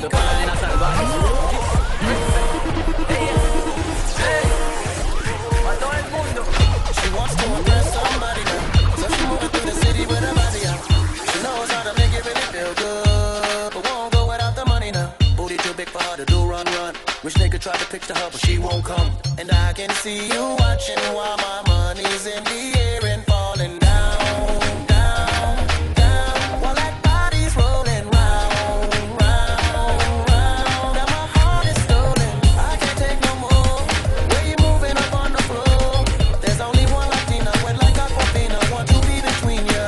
Paladina salvaje. A todo el mundo. She wants to impress somebody now. So she moving through the city with her body out. She knows how to make it really feel good, but won't go without the money now. Booty too big for her to do run. Rich nigga try to picture her, but she won't come. And I can see you watching while my money's in the air and falling down, down, down. While that body's rolling round, round, round. And my heart is stolen, I can't take no more. Where you moving up on the floor? There's only one Latina, wet like Aquafina. Want to be between you.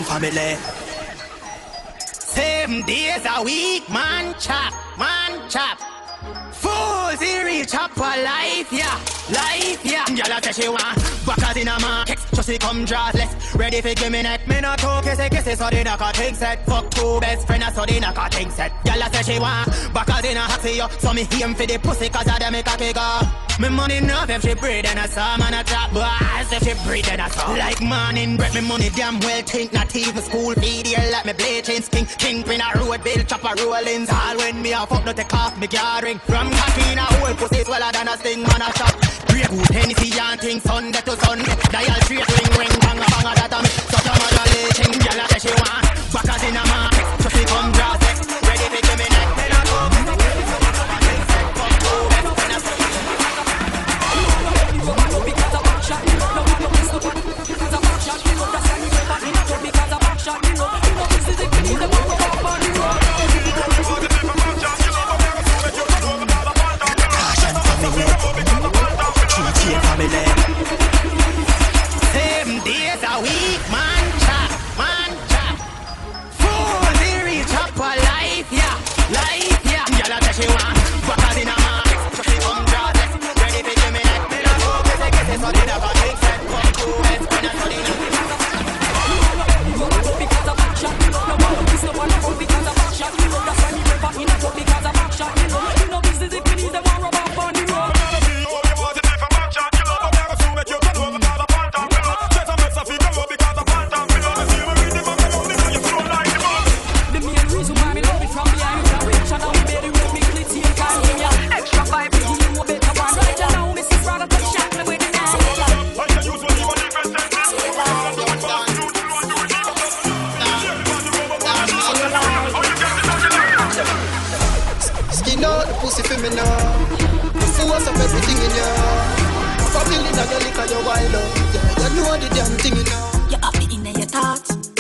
Family. 7 days a week, man chop. Full series chop for life, yeah. Gyal a say she want backers in a market, just she come dressless. Ready for give me neck, me not talk, kissy, so they not got things set. Fuck 2 best friends, so they not got things set. Gyal a say she want backers in a happy, yo. So me aim for the pussy, cause I dem make a kick off. Me money enough if she breathe and I saw man a trap boys if she breathe and I saw like morning bread me money damn well think not even school feed here like me blade chain skin kingpin a road bill chopper rollings all when me a fuck no take off me gathering from cocky in a whole pussy swallow than a sting man a shot great good Hennessy and things Sunday to Sunday dial straight ring banga that a me such a modulation gyal a say she want backers in a market so she come draw sex ready to give me neck then I go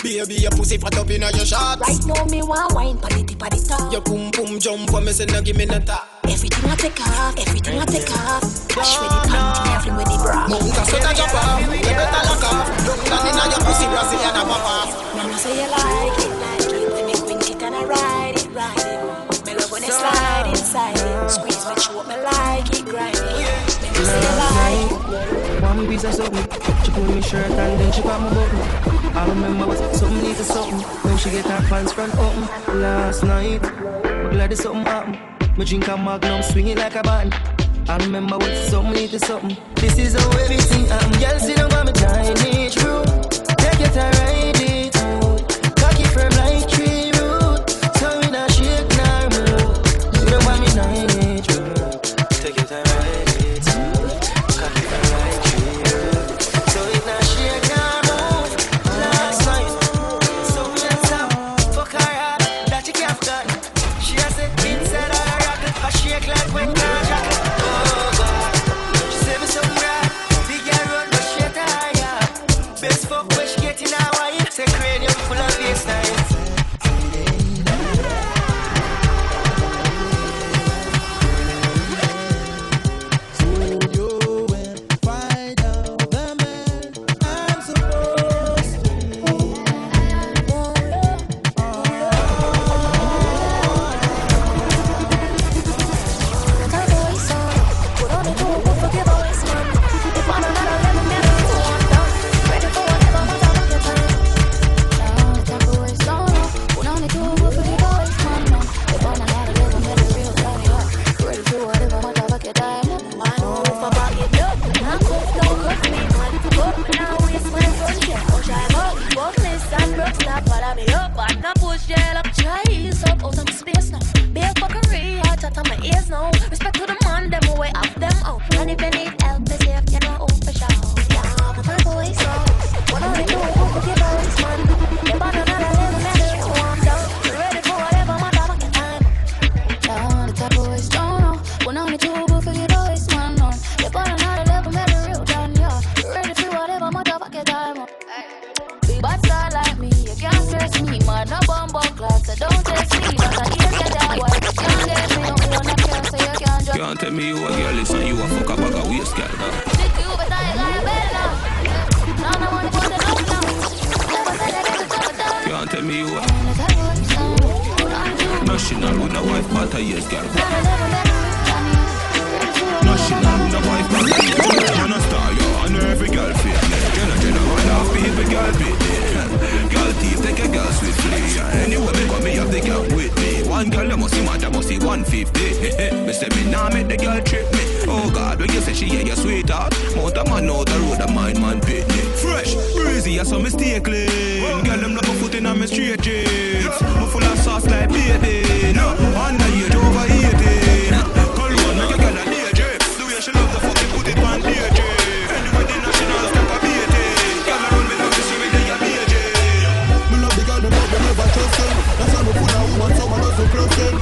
Baby, your pussy fat up inna your shots. Right now, me want wine, pa the tip of the top. Your boom boom jump for me, say no give me no top. Everything I take off, everything I take off. Wash with the panty, me fling with the bra. Munga so that you pop, you better lock off. Look down inna your pussy, Brazilian a pop off. Me know say you like it. Let me quint it and I ride it. Me love when it slide inside it. Squeeze me throat, me like it, grind it. Me know say you like it. One piece of something, she pull me shirt and then she got my button. I remember was something need to something. When she get her pants front open last night, but glad it's something happen. Me drink a Magnum, swing it like a band. I remember what something need to something. This is how everything I'm. Girl, sit down by me tiny room. Take it and ride it out. Cocky firm like tree root. So in a shake on my ears now. Respect to the man, them away up them out. And if you need help, me say you know who for sure. Yeah, my type of way so. What are they doing? Who could give a waste man? You bought another level, man, you warm down. Ready for whatever, my dog, get time. Yeah, the type of way strong now. When I'm too good for you, the waste man on. You bought another level, man, real down, yeah. Ready for whatever, my dog, get time. Big bad star like me, you can't stress me, man. No bumbo class, so don't test me. But I hear you that way. You can't get me, no one I care, so you can't just. Can't tell me you a girl, listen, you a fuck a bag of waste, girl, now. Think you, but I got a bed now. Now I want to put it up now. Never said I didn't talk down. Can't tell me you a national with a wife, but a yes, girl. National with a wife, but a yes, girl. You're a star, you're on every girl fit. Jenna, one off people, girl fit. Girl thief, take a girl swiftly. Anyway, me got me up the girl with me. One girl, you must see mad, I must see 150. Me say me nah make the girl trip me. Oh God, when you say she ain't your sweetheart, mount a man out the road, a mind man pit me. Fresh, breezy, I saw me stay clean. Girl, them love my foot in on me straight jeans. Me full of sauce like baby. No, under age over 18. Call one, make a girl a DJ. The way she love the fucking put it on DJ. Anyway, the national step a BT. Girl, I run me love to see me they a BJ. Me love the girl, them love, they never trust them. That's why me put a woman, someone doesn't close them.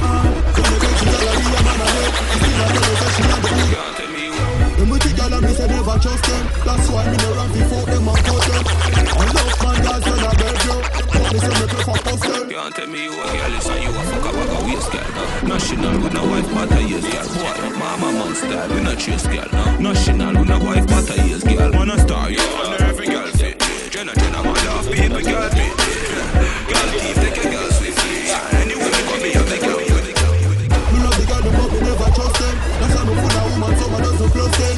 So me think she got a real man ahead. She still a tell her say she not the good. Can't tell me you. Them with the girl and me say never trust them. That's why me no run before them and cut them. I love man, girls when I beg you. But me say me prefer post them. Can't tell me you a girl, listen, you a fuck a bag of waste, girl, now. National with no wife, but a yes, girl. Boy, mama man style, we not chase, girl, now. National with no wife, but a yes, girl. Man a star, you under every girl fit. Jenna, mad off people, girl fit. Girl thief, take a girl swiftly. Anyway, me got me up the girl. Me love the girl, them but me never trust them. That's why me put a woman, someone doesn't close them.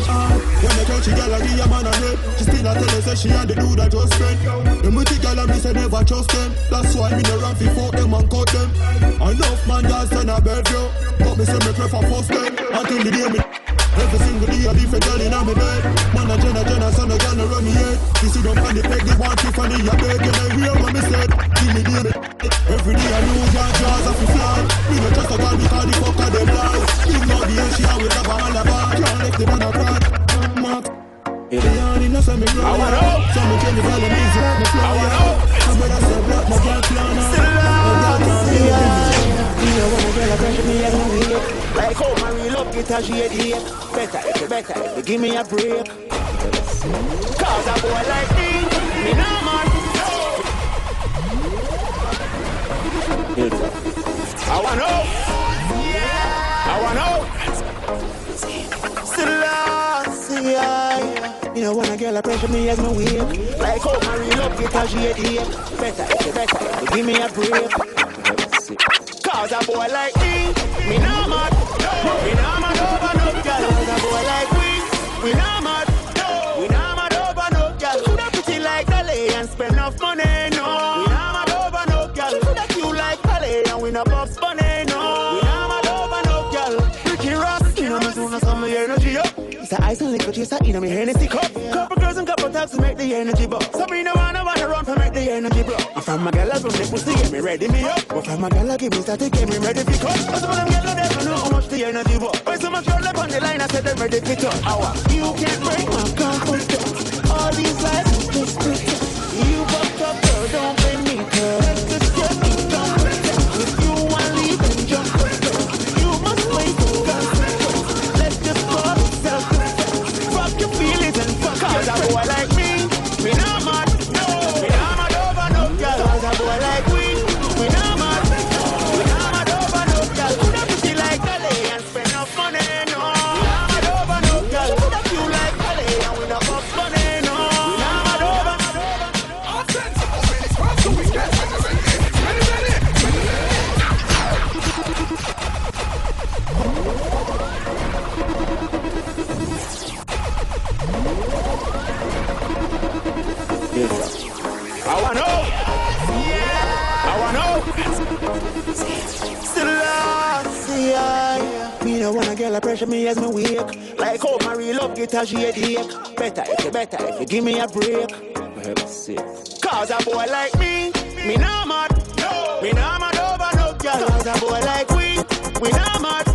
When they tell she girl, I give a man a head. She still a tell her say she and the dude I just spent. Them with the girl and me say never trust them. That's why me no run before them and cut them. I love man, girls when I beg you. But me say me prefer post them. Until the day me every single day I be for girl in my bed. Man a Jenna, son a girl no run me head. You see them on the peg, they want Tiffany a beg. And I hear what me said. Till the day me every day I lose your jaws off the fly. Me no trust a girl because the fuck of them lies. You know the hell she a with a ball of bar. Can't let the man a cry. Mark Aidonia, no say me grow up. So me change the girl and easy like me fly up. My brother say black, my girl plan up. My girl can't be a you know when a girl a pressure me and me weak. Like how my real up get a shady. Better if you give me a break. Cause a boy like me no man. I wanna know. You know when a girl a pressure me as me weak. Like how my real up get a shady. Better if you give me a break. Cause a boy like me no mad. We no mad over no girl. Cause a boy like we no mad. We no mad over no girl. Coulda pretty like Calais and spend enough money, no. We no mad over no girl. Coulda cute like Calais and we no box money, no. We no mad over no girl. Ricky Ross, you know me soon as some energy up. It's a ice and liquor chaser, you know me Hennessy cup. Couple girls and couple taps to make the energy bump. Sabrina wanna run to make the energy blow. I'm from my gala from the pussy, get me ready me up. But from my gala give me static, get me ready for cut. Cause some of them gala they don't know how much the energy bump. When so much girl up on the line, I said they're ready for cut. You can't break my comfort. All these lies just pretend. You fucked up, girl, don't blame me, girl. Just get me, don't pretend. If you want leave, then jump for girl. You must wait for God. Let's just call it self-defense. Fuck your feelings and fuck cause a boy like me not mad. We not mad over no girl. Cause a boy like we not mad. We not mad over no girl. Coulda pretty like Calais and spend enough money, no. We not mad over no girl. Coulda cute like Calais and we not box money, no. We not mad over. All sense of minutes from so we get ready. I wanna know. Still lost, yeah. Me no wanna girl a pressure me as me weak. Like how my real love get a shady. Better if you give me a break. Cause a boy like me no mad. We no mad over no girl. Cause a boy like we no mad.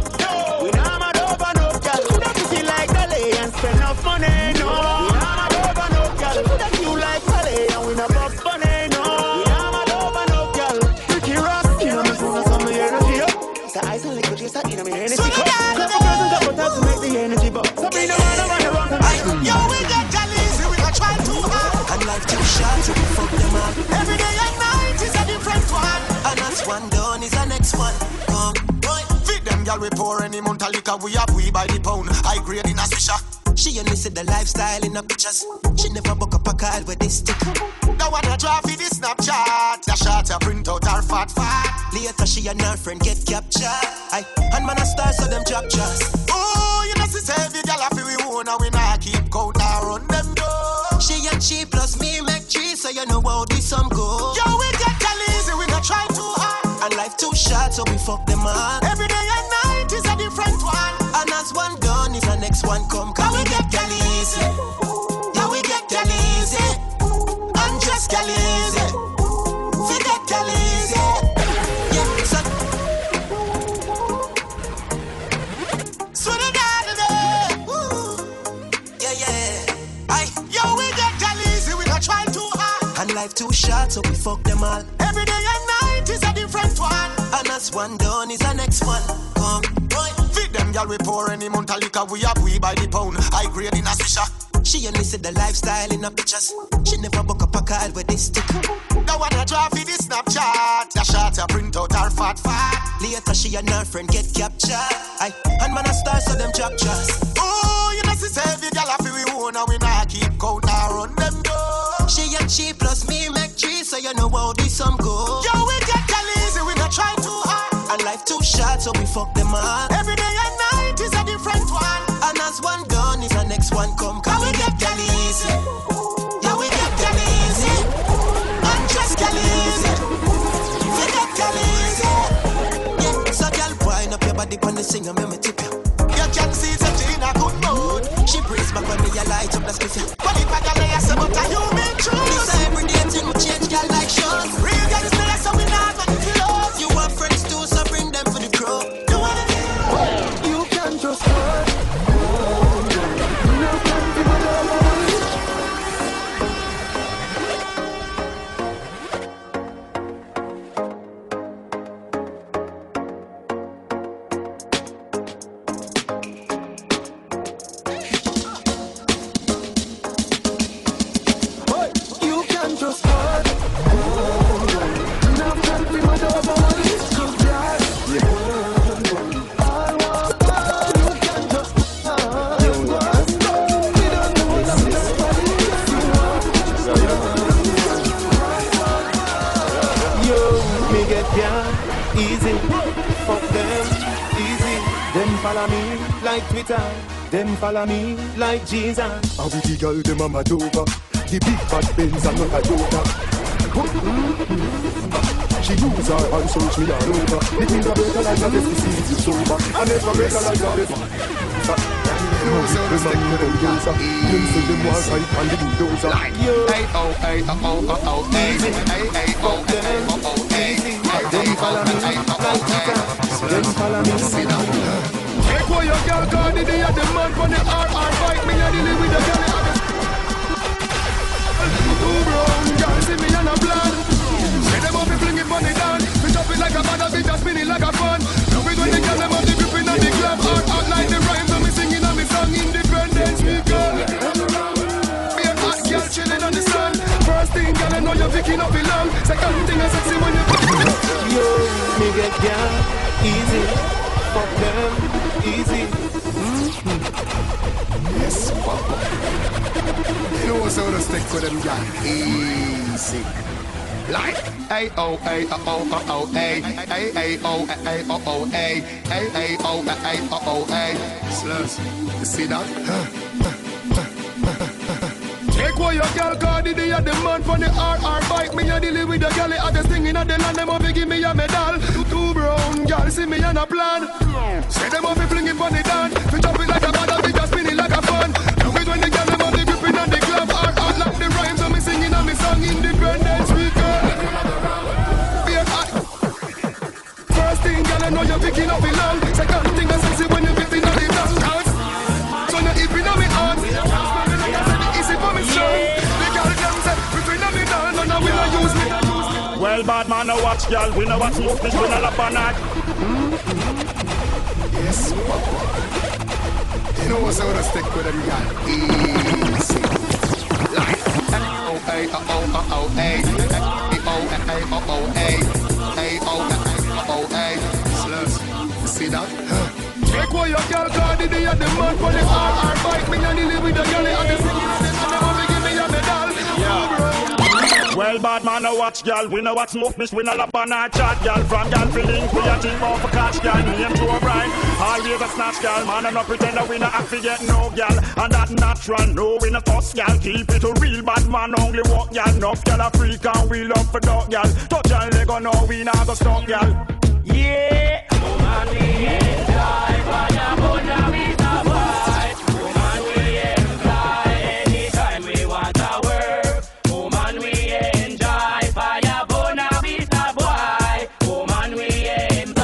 chase her in my energy cup. Couple girls and couple times to make the energy bump. So me no wanna run around and Yo, we get Gyal, we not try too hard. And life too short, so we fuck them all. Every day and night is a different one. And that's one done is the next one. Come, boy. Feed them Gyal, we pour any month of liquor. We have we by the pound. High grade in a swisher. She only see the lifestyle in the pictures. She never book up a card with this stick. Now wanna draw for this Snapchat. The shot a print out her fat. Later she and her friend get captured. And man a star so them drop trust. Oh, you know she say every Gyal a fi we own and we not keep count and run them down. She and she plus me make three, so you know how this some go. Yo, we get Gyal easy, we not try too hard. And life too short, so we fuck them all. Every day and night is a different one. And as one done is the next one come. Cause we get Gyal easy. Yeah, we get Gyal easy. And just Gyal easy. We get Gyal easy. Yeah, so sweet it down today. Yeah. Yo, we get Gyal easy. We not try too hard. And life too short, so we fuck them all. Every day and night is a different one. And as one done is the next one come. Feed them Gyal, we pour any month of liquor. We have we by the pound. High grade in a swisher. She only see the lifestyle in the pictures. She never book up a card with this stick. Now wanna draw for this Snapchat. The shot a print out her fat. Later she and her friend get captured. And man a star so them drop trust. Oh, you know she say every Gyal a fi we own and we not keep count and run them down. She and she plus me make three, so you know how this some go. Yo, we get Gyal easy, we not try too hard. And life too short, so we fuck them all. Every day and night is a different one. And as one done is the next one come. Cause we get Gyal easy. Yeah, we get Gyal easy. And just Gyal easy. We get Gyal easy. Yeah, so Gyal, wind up your body on the singer, me tip you. You can see it's a Gina good mood. She breathes back when me a light up the spiffy. But if I Gyal I say, but a human truth. This everyday thing we change Gyal like shows. Real Gyal is there, so we not got the clothes. You want friends too, so bring them for the crew. You wanna do? you can just hurt. No time to my love. You can just hurt. No time to my love. Easy, fuck them, easy. Them follow me like Twitter, them follow me like Jesus. And with the girl, them a mad over. The big bad Benz and not a Jada. She use her and search me all over. The things are better like that if you see you sober. I never better like that if the man them closer. Them say them want fight and the bulldozer. Easy, fuck them, easy. Them follow me like Twitter, them follow me. Take away your girl, God, the day of the man for the RR fight me and deal with the girl. Two brown girls see me and a blood. Say them up, fling it money down. We chop it like a bad, we just spin it like a fun. Love it when the girl them up, the gripping on the club. Out like the rhymes, and me singing on me song, Independence Speaker. Me a hot girl chilling on the sun. First thing, girl, I know you're picking up the long. Second thing, I sexy when you yo, me get Gyal, easy, fuck them, easy. yes, papa. You know what's gonna stick to them, girl? Easy. Like Slurs, you see that? Take away your girl, cause the day of the man for the RR bike. Me a deal with the girl, the hottest thing in the land. Them up, give me a medal. Two brown girls see me on a plan. Say them up, fling it on the down. We chop it like a bad, we just spin it like a fun. Love it when the girl them up, they gripping on the club. RR like the rhymes, and me singing on me song, Independence Speaker. Be a hot. First thing, girl, I know you're picking up the long. Second thing, I sexy when you're picking on the dance. So you're hipping on me on. Well, bad man, no watch, girl. We no watch smoke, bitch. We no lap on that. Yes, papa. You know what's gonna stick with them, girl? Easy. Like, oh, hey, oh, hey. Oh, hey, oh, hey. Hey, oh, hey. Sluts. See that? Take away your girl, cause the day of the month for the RR bike. Me and the live with the girl and the singing and they want to give me a medal. Well, bad man, no watch, girl. We no watch smoke, bitch. We no lap on our chat, girl. From girl feeling, we a think more for catch, girl. Name to a bride. Always a snatch, girl. Man, I no pretend that we no have to get no, girl. And that natural, no, we no toss, girl. Keep it a real bad man, only walk, girl. Enough, girl, a freak and we love for dog, girl. Touch and leg on, no, we not go stop, girl. Yeah. Woman, we enjoy. Fire, burn, we the boy. Woman, we enjoy. Anytime we want to work. Woman, we enjoy. Fire, burn, we the boy. Woman, we enjoy.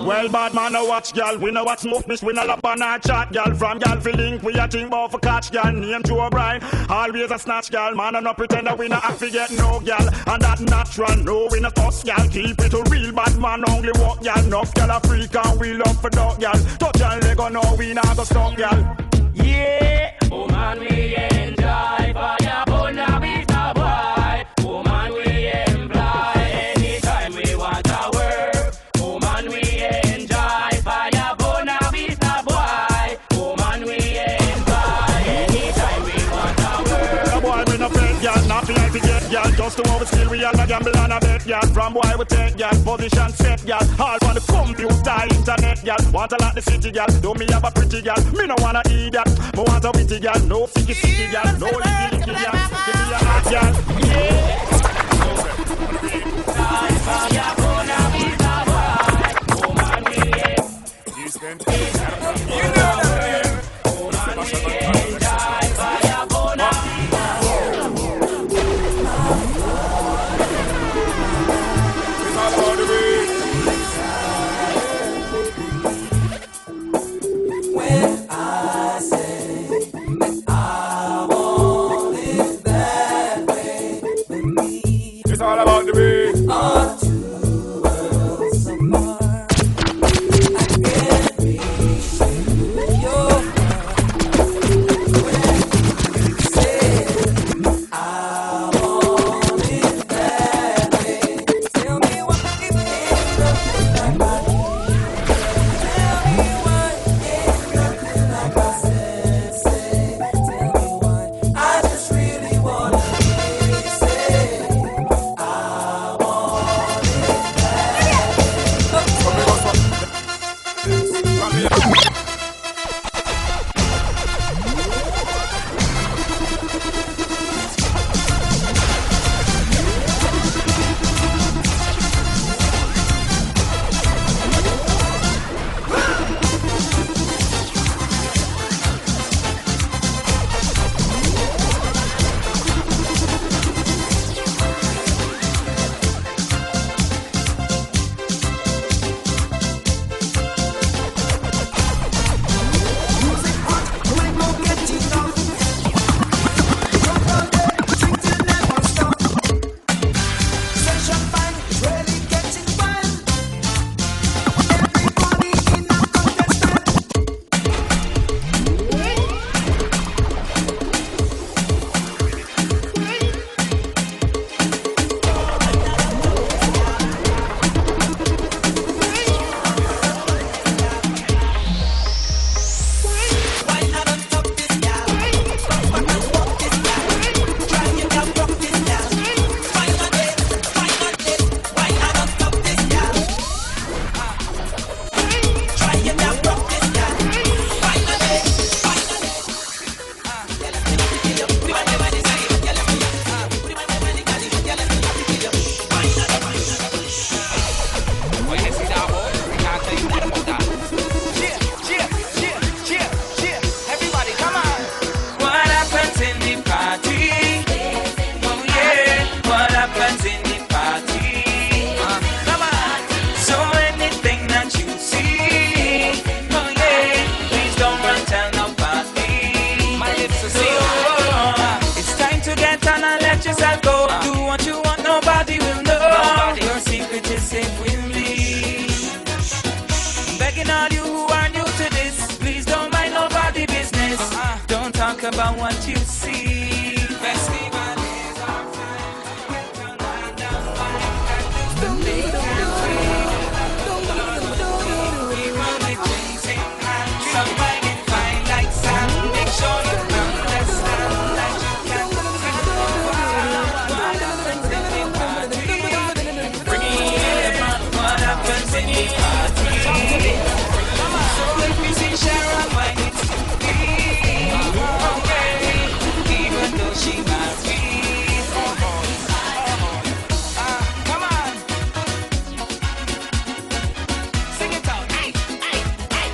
Well, bad man, no watch, girl. We no watch smoke, bitch. We no lap on our chat, girl. From girl feeling, we a think about for catch, girl. Name to a bride. Always a snatch, girl. Man, I no pretend that we no have to get no, girl. And that natural, no, we no toss, girl. Keep it a real bad man, only walk, girl. Enough, girl, a freak and we love for dog, girl. Touch and leg on, no, we not go stop, girl. Yeah. Woman, we enjoy. Fire, burn, we the boy. Woman, we employ. Anytime we want to work. Woman, we enjoy. Fire, burn, we the boy. Woman, we employ. Anytime we want to work. The boy, we no fake, girl. Nothing like to get, girl. Just to over skill, we all a gamble and a bet, girl. From boy, we take, girl. Position set, girl. All on the computer, internet, girl. Want a lot the city, girl. Don't me have a pretty girl. Me no wanna eat that. Me want a witty girl. No sticky girl. No licky girl. Give me a hot girl. Yeah. It's all about the beat. about what you see. Festival is our time. The big people with drinks in hand. Somebody get fine like sand. Make sure you understand that you can bring it what happens in the party. So let me see Sharon wine it to me. Okay, even though she married. Come on. Sing it out. Hey, hey, hey.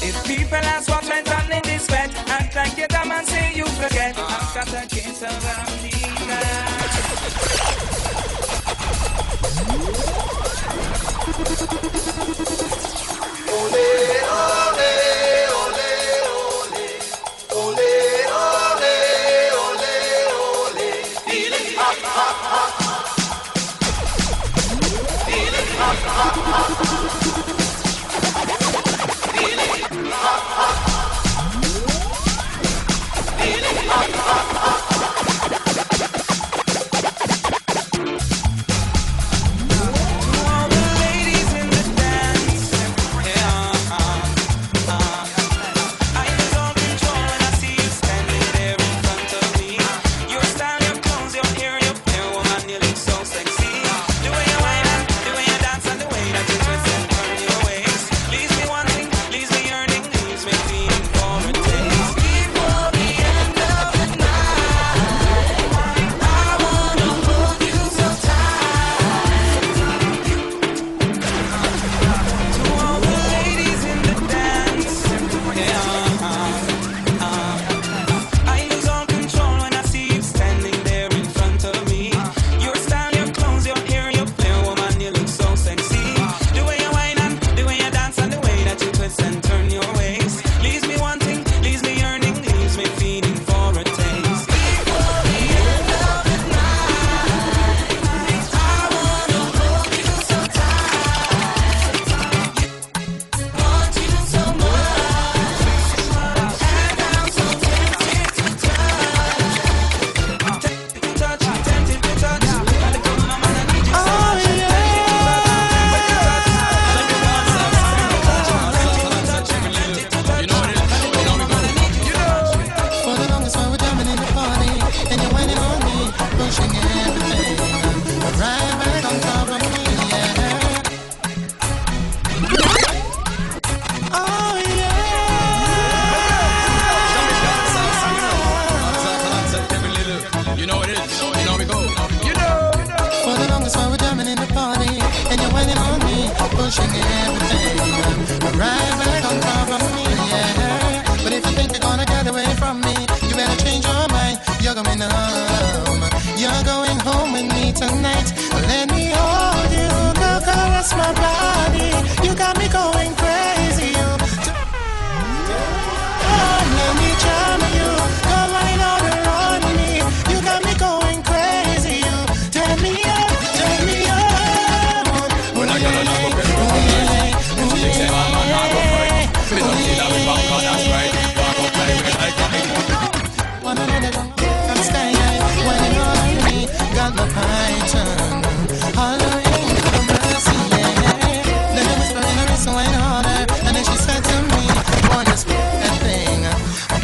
If people ask what went on in this bed, act like you're dumb and say you forget. I've got a case of amnesia.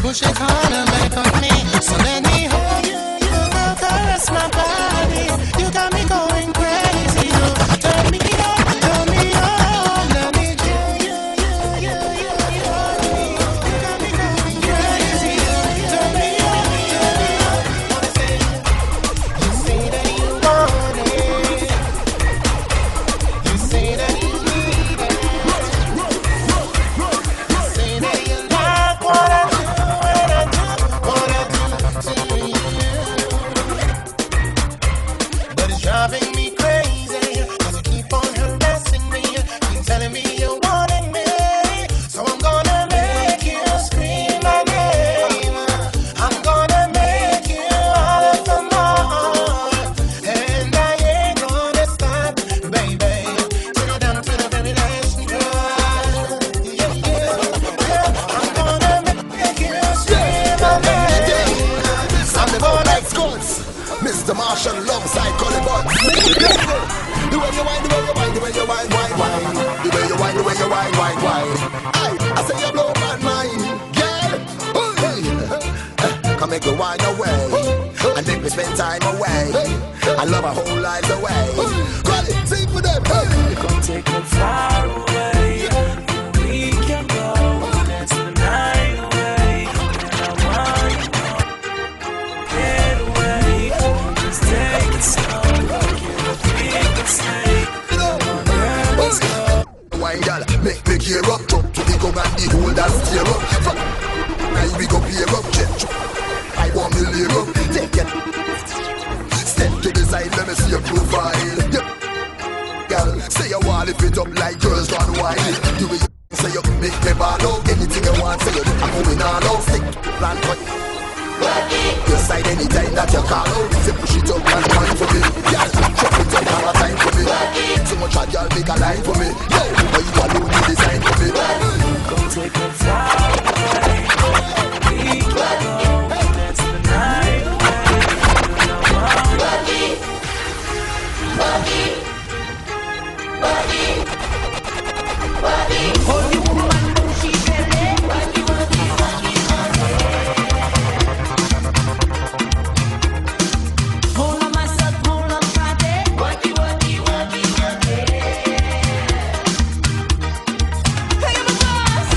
Push it harder back on me. So let me hold you. You go caress my body. You got me going crazy. You turn me on, turn me on. Let me do you. You got me going crazy. Turn me on, turn me on. Wanna say, you say that you want it. You say that you need it. You say that you like what I do. Mr. Marshall alongside Colibot. The way you whine, the way you whine, the way you whine, whine, whine. The way you whine, the way you whine, whine, whine. I say you blow my mind, girl. Come make me whine away, and make me spend time away. I love a whole life away. Call it, sing for them. Come take me far away. We can go dance the night away. And I want you get away. Just take it slow. Give a big mistake. Girl, let's go. Why, girl, make me gear up, jump to the gun and the hold and steer up. Now we go gear up, jet. I want me layer up, take it. Step to the side, let me see your profile. Yep. Girl, say you want to fit up like girls gone wild. Do it, say you make me ball out. Anything you want, say you do, I'm going all out. Stick, plan, cut. Your side anytime that you call out. Say push it up and wine for me. Girl, chop it up, have a time for me. So much a girl make a line for me. Yo, but you alone the design for me. Come take me far away. We can go dance the night away. Hold your woman, don't she belly. Worky, worky, worky, worky. Hold on myself, hold on Friday. Worky, worky, worky, worky. Hey, my boss.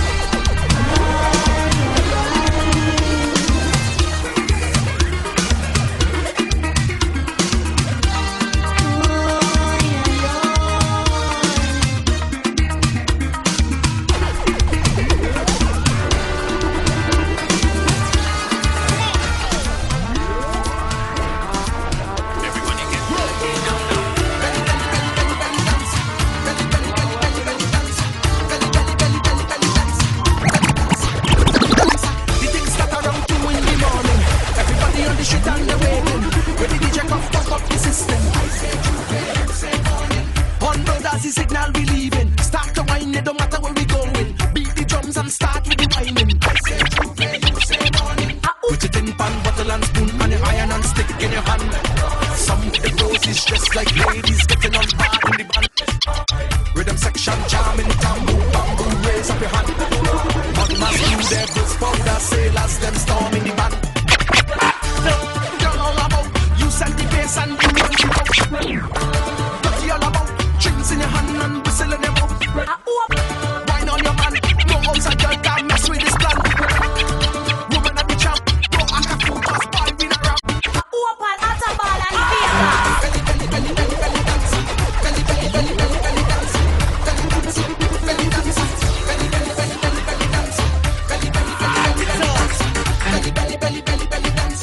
Signal we leaving. Start to whine, it don't matter where we going. Beat the drums and start with the whining. Put it in pan, bottle and spoon, and your iron and stick in your hand. Some of the roses dressed like ladies getting on hard in the band. Rhythm section jamming, Tamo, bamboo, raise up your hand. Mud mask, you devils, powder, sailors, them storming the band. You're all about, you send the bass and you run the road. Dirty all about. In your hand and whistle in your mouth. Wine on your man. No outside girl can't mess with this plan. Woman at the champ. Don't act a fool, just ball with a rap. Open at a ball and fear. Belly, belly, belly, belly, belly dance. Belly, belly, belly, belly, belly dance. Belly dance, belly dance. Belly, belly, belly, belly, belly dance. Belly, belly, belly, belly, belly dance. Belly, belly, belly, belly, belly dance.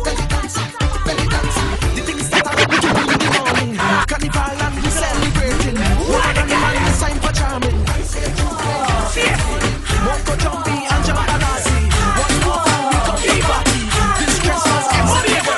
Belly dance, belly dance. The things that are good to in the morning. Carnival and we celebrating. More than the man, it's time for jamming. Monko Jumpy and Jahvillani. One more time we come Liberty. This Christmas is forever.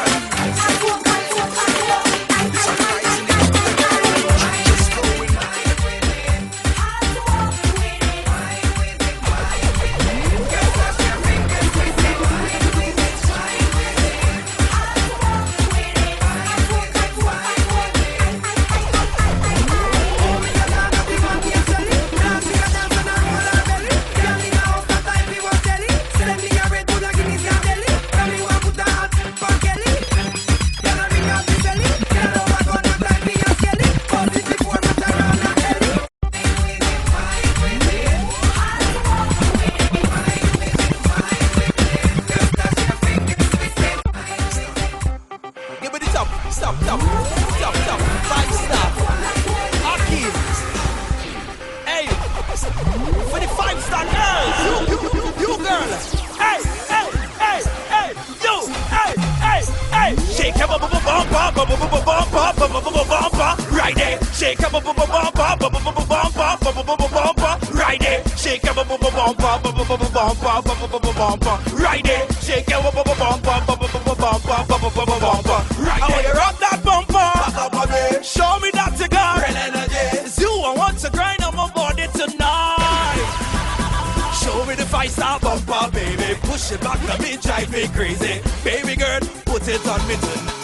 Right there, shake up, right there, shake up, right there, shake up, right there. You rock that bumper, show me that cigar. It's you I want to grind on my body tonight. Show me the 5-star bumper, baby. Push it back to me, drive me crazy. Baby girl, put it on me tonight.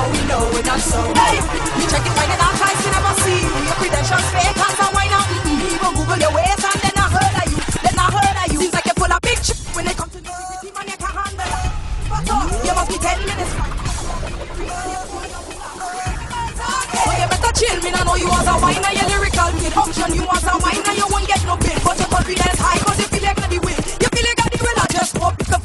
we know we're not so. Hey, you check it right in our eyes, you never see. Your credentials fake, hands are wine out. People Google your ways and then I heard of you. Seems like you're full of big shit. When they come to the city, man, you can't handle it. But you must be 10 minutes. So you better chill, me. I know you was a wine and your lyrical kid. Function, you was a wine and you won't get no bill. But your confidence high, cause you feel like the win. You feel like the will, I just hope you can.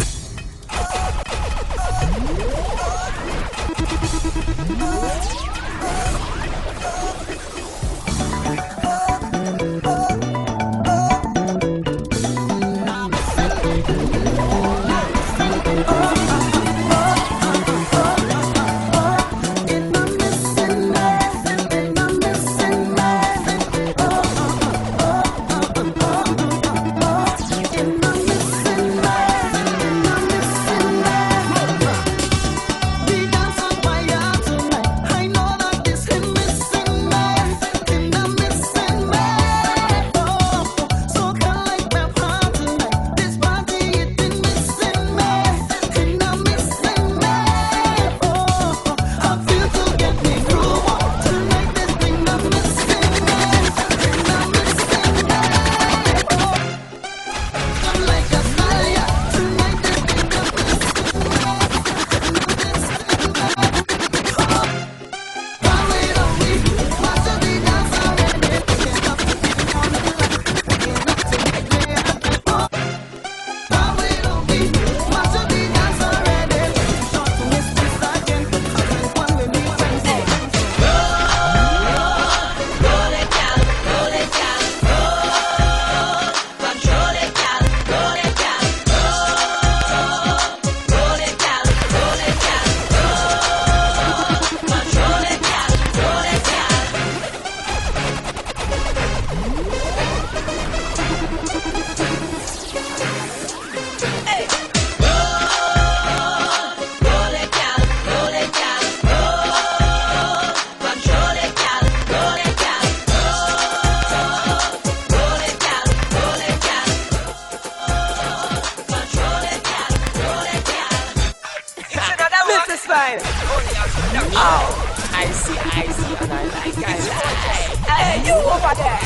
Hey, you over there.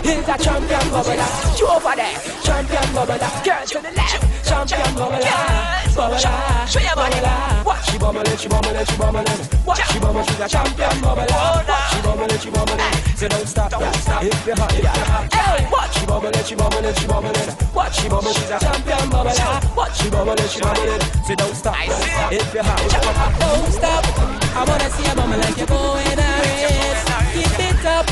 Here's a champion bubbler. You over there. Champion bubbler. Girl to the left. Champion bubbler. Bubbler. Show your body. Watch she bubble, she bubble, she bubble. Watch she bubble, she's a champion bubbler. Watch she bubble, she bubble. So don't stop. If you're hot, if you're hot. Hey, watch she bubble, she bubble, she bubble. Watch she bubble, she's a champion bubbler. Watch she bubble, she bubble. So don't stop. If you're hot, don't stop. I wanna see a bubble like you're going a race. Keep it up.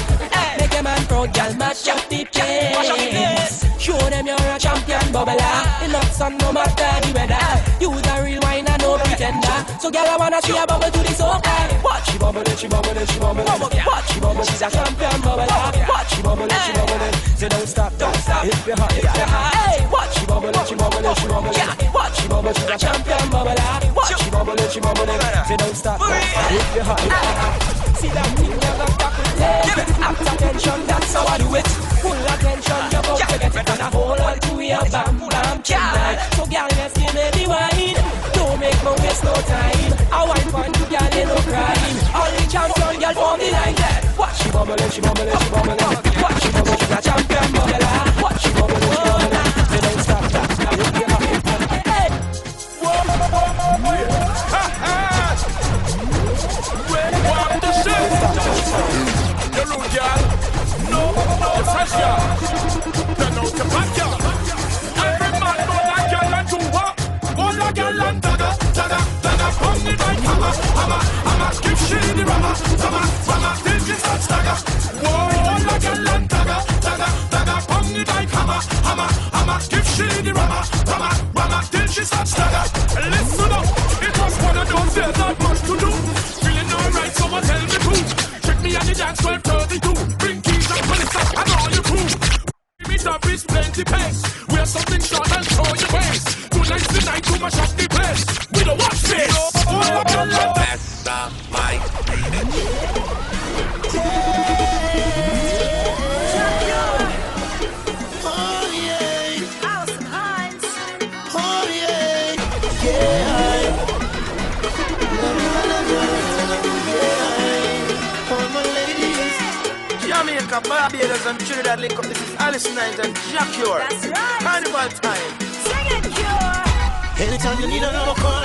Make a man proud, girl, match up the place. Show them you're a champion bubbler. Enough sun, no matter the weather. You's a real wine and no pretender. So girl, I wanna see a bubble to the soca. Watch she bubble, she bubble, she bubble. Watch she bubble, she's a champion bubbler. Watch she bubble, she bubble. So don't stop. If you're hot, if you're hot. Hey, watch she bubble, she bubble, she bubble. Watch she bubble, she's a champion bubbler. Watch she bubble, she bubble. So don't stop. If you're hot, if you're hot. See that thing you got back with it. Act attention, that's how I do it. Full attention, you're about to get it. And I hold on to your bam bam tonight. So girl, let's give me the wine. Don't make me waste no time. I want fun to girl, you no crying. Only champion, girl, for me like that. Watch she bubble, she bubble, she bubble. Watch she bubble, she's a champion bubbler. Watch she bubble, she bubble. They don't stop. Hey, the rude girl, no, the fresh girl, the no to back girl. Every man know that girl and do what? All a girl and dada, from the right hammer, give she the rama, till she start stagger. Whoa, all a girl and dada, from the right hammer, give she the rama, till she start stagger. Listen up, it was one of those days not much to do. Feeling alright, someone tell me who. Me and the dance 12:32. Bring keys and police and all your crew. Meet up is plenty pace. Wear something short and show your waist. Tonight's the night to mash up the place. We don't watch this. Master Mike. Oh yeah. Alison, Hinds. Oh yeah. Yeah. Jamaica, Barbados, and Trinidad link up. This is Alison and Jahvillani. That's right. Carnival time. Sing it, Cure. Anytime you need a love, call on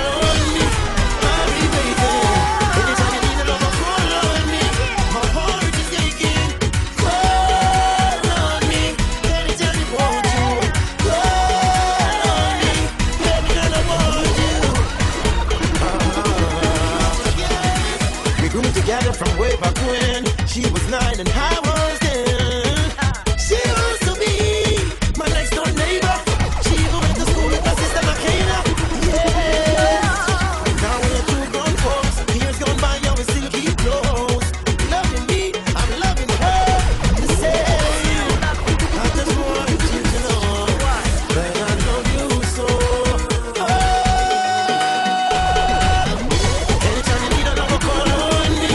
me. I'll be waiting. Anytime you need a love, call on me. My heart is aching. Call on me. Anytime you want to. Call on me. Baby girl, I want you. We grew together from way back when. She was 9 and I was 10. She used to be my next door neighbor. She even went to school with my sister Makena. Yeah. Now we're two grown folks. Years gone by, and we still keep close. Loving me, I'm loving her. The same. I just want you to know that I love you so. Anytime you need a love, call on me.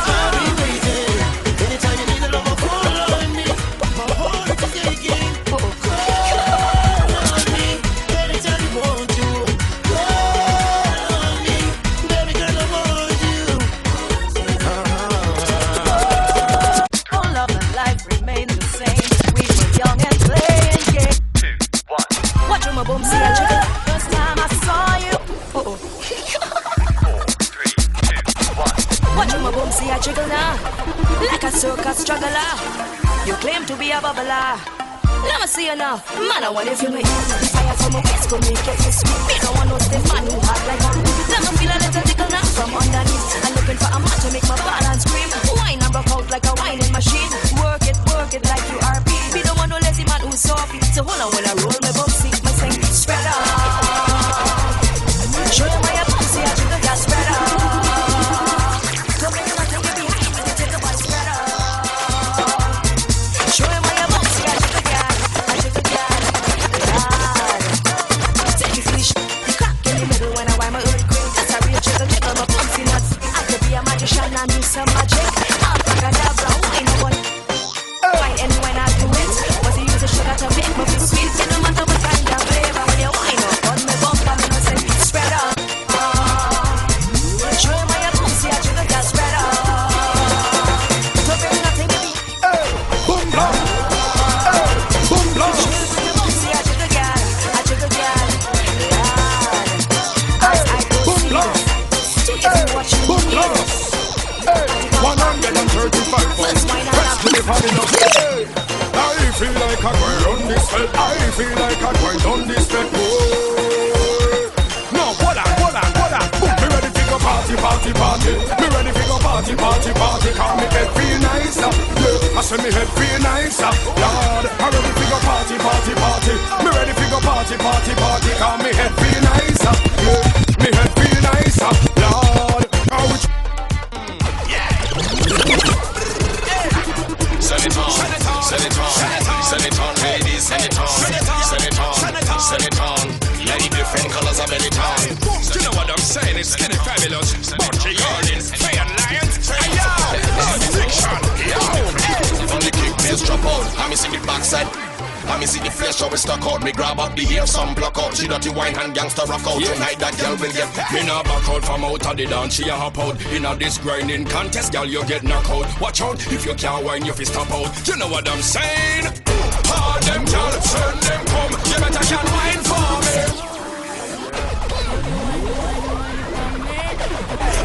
I'll be waiting. Anytime you need a love, call on me. My heart is aching. Call on me. Anytime you want to. Call on me. Baby girl, I want you. All of my life remained the same. We were young and playing games. 2, 1. Watch my boom, see I jiggle. First time I saw you. 4, 3, 2, 1. Watch my boom, see I jiggle now. Like a Soca struggler. You claim to be a bubbler. Let me see you now. Man, I want you feel me. Fire from my waist, come make it sweet. Me don't want no stiff man who hot like a. Let me feel a little tickle now from underneath. I'm looking for a man to make my balance scream. Wine and rock out like a whining machine. Work it like you are beat. We don't want no lazy man who's soft. So hold on when I roll my bum, see my sing. Spread out. Show you my bum, see I jiggle, yeah, spread out. Don't make my thing behind me, take the body spread out. Show you my bum, see I jiggle, yeah, take it fish. The crack in the middle when I wind my earthquake. That's a real jiggle, jiggle my pumpy nuts. I could be a magician and do some magic. Abracadabra, wine no one. Wine and when I do it, but you use a sugar to make me feel sweet. It no matter what kind of flavor when you wine up on my bump, I'm gonna say spread out. Show you my bum, see I jiggle, yeah, spread out. So baby, nothing baby. Boom blah. Boom blah. Show you my bum, see I jiggle, yeah, As I go Boom see blah. this, if you watch me, Boom blah. 135 pounds. Press to the family now. I feel like a grind on this felt. I feel like a grind on this felt. No, hold on. Me ready to go party. Me ready to go party. Cause me head feel nice. Yeah, I say me head feel nice. Lord, I ready to go party. Me ready to go party. Cause me head feel nice. Yeah, me head feel nice. Lord, how would you? Send it on, ladies, send it on. Yeah, the different colors of any time. You know what I'm saying? It's skinny fabulous. Bunchy Gardens, Fair Lions, Fiction. On the kick, bass drop out. I see the backside. I see the flesh how we stuck out. Me grab up the hair, some block out. She dirty wine and gangster rock out. Tonight that girl will get. Me nah back out from out of the dance. She a hop out. In a this grinding contest, girl you get knocked out. Watch out if you can't wine, you fi stop out. You know what I'm saying? All them girl, turn them come. You better can wine for me.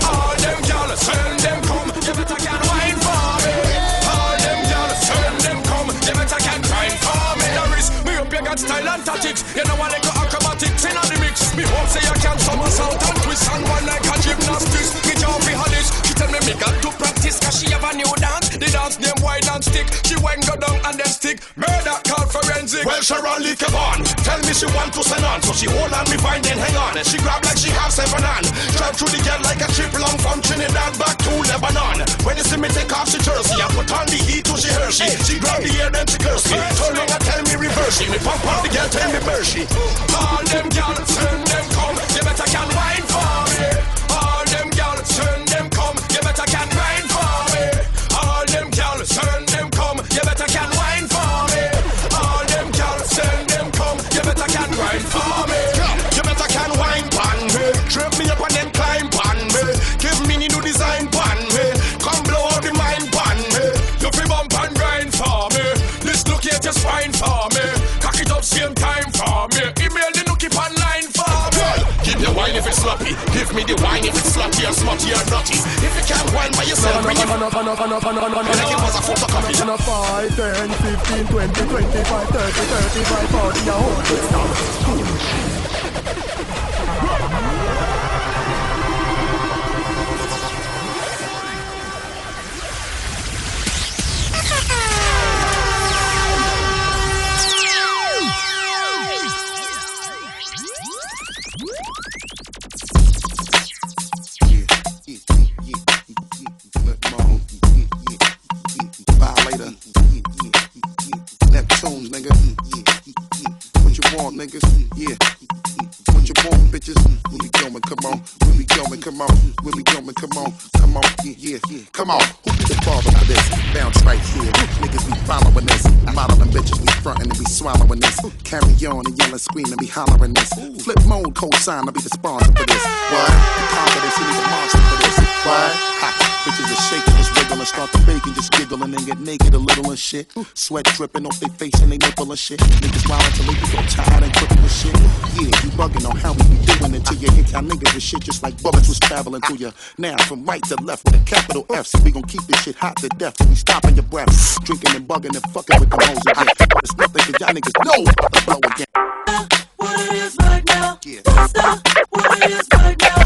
All them girl, turn them come. You better can wine for me. All them girl, turn them come. You better can wine for me. Me up you got style and tactics. You know I like your acrobatics in the mix. Me hope say you can somersault and twist and one like a gymnastics. Me job be honest. She tell me got to practice cause she have a new dance. The dance name wine and stick. She wine go down and then stick. Murder called forensic. Well Sharon Lee on. Tell me she want to send on. So she hold on me fine then hang on. And she grab like she have 7 on. Drive through the gate like a trip long from Trinidad back to Lebanon. When you see me take off she jersey. I put on the heat to she Hershey. She grab the air then she curse me. Turn around and tell me reverse me. Me pump out the girl tell me mercy. All them girl turn them come. You better can wine for me. All them girl turn them come. You better can wine for me. All them girl turn them come. You better can wine for me. All them girl turn them come. You better can wine for me. You better can wine pan me. Trip me up and then climb pan me. Give me new design pan me. Come blow out the mind pan me. You fi bump and grind. party. If you can't wine by yourself, bring it. Like it was a photocopy. 5, 10, 15, 20, 25, 30, 35, 40, I hope it's not. Niggas, yeah. What you want, bitches? Where we going? Come on. Where we going? Come on. Where we going? Come on. Come on. Yeah. Come on. Who be the father for this? Bounce right here. Niggas be following this. Modeling bitches, we frontin' and we swallowing this. Carry on and yelling, screaming, be hollering this. Flip mode, co-sign, I'll be the sponsor for this. What? Confidence, you need a monster for this. What? Ha. Bitches are shaking, just wiggle and start to bake and just giggling and get naked a little and shit. Sweat dripping off their face and they nipple and shit. Niggas wild until they get tired and crippled and shit. Yeah, you bugging on how we be doing it till you hit y'all niggas with shit just like bullets was traveling through you. Now from right to left with a capital F, so we gon' keep this shit hot to death till we stopping your breath. Drinking and bugging and fucking with the hoes again. It's nothing cause y'all niggas know about to blow again. What it is right now. Yeah. Stop what it is right now.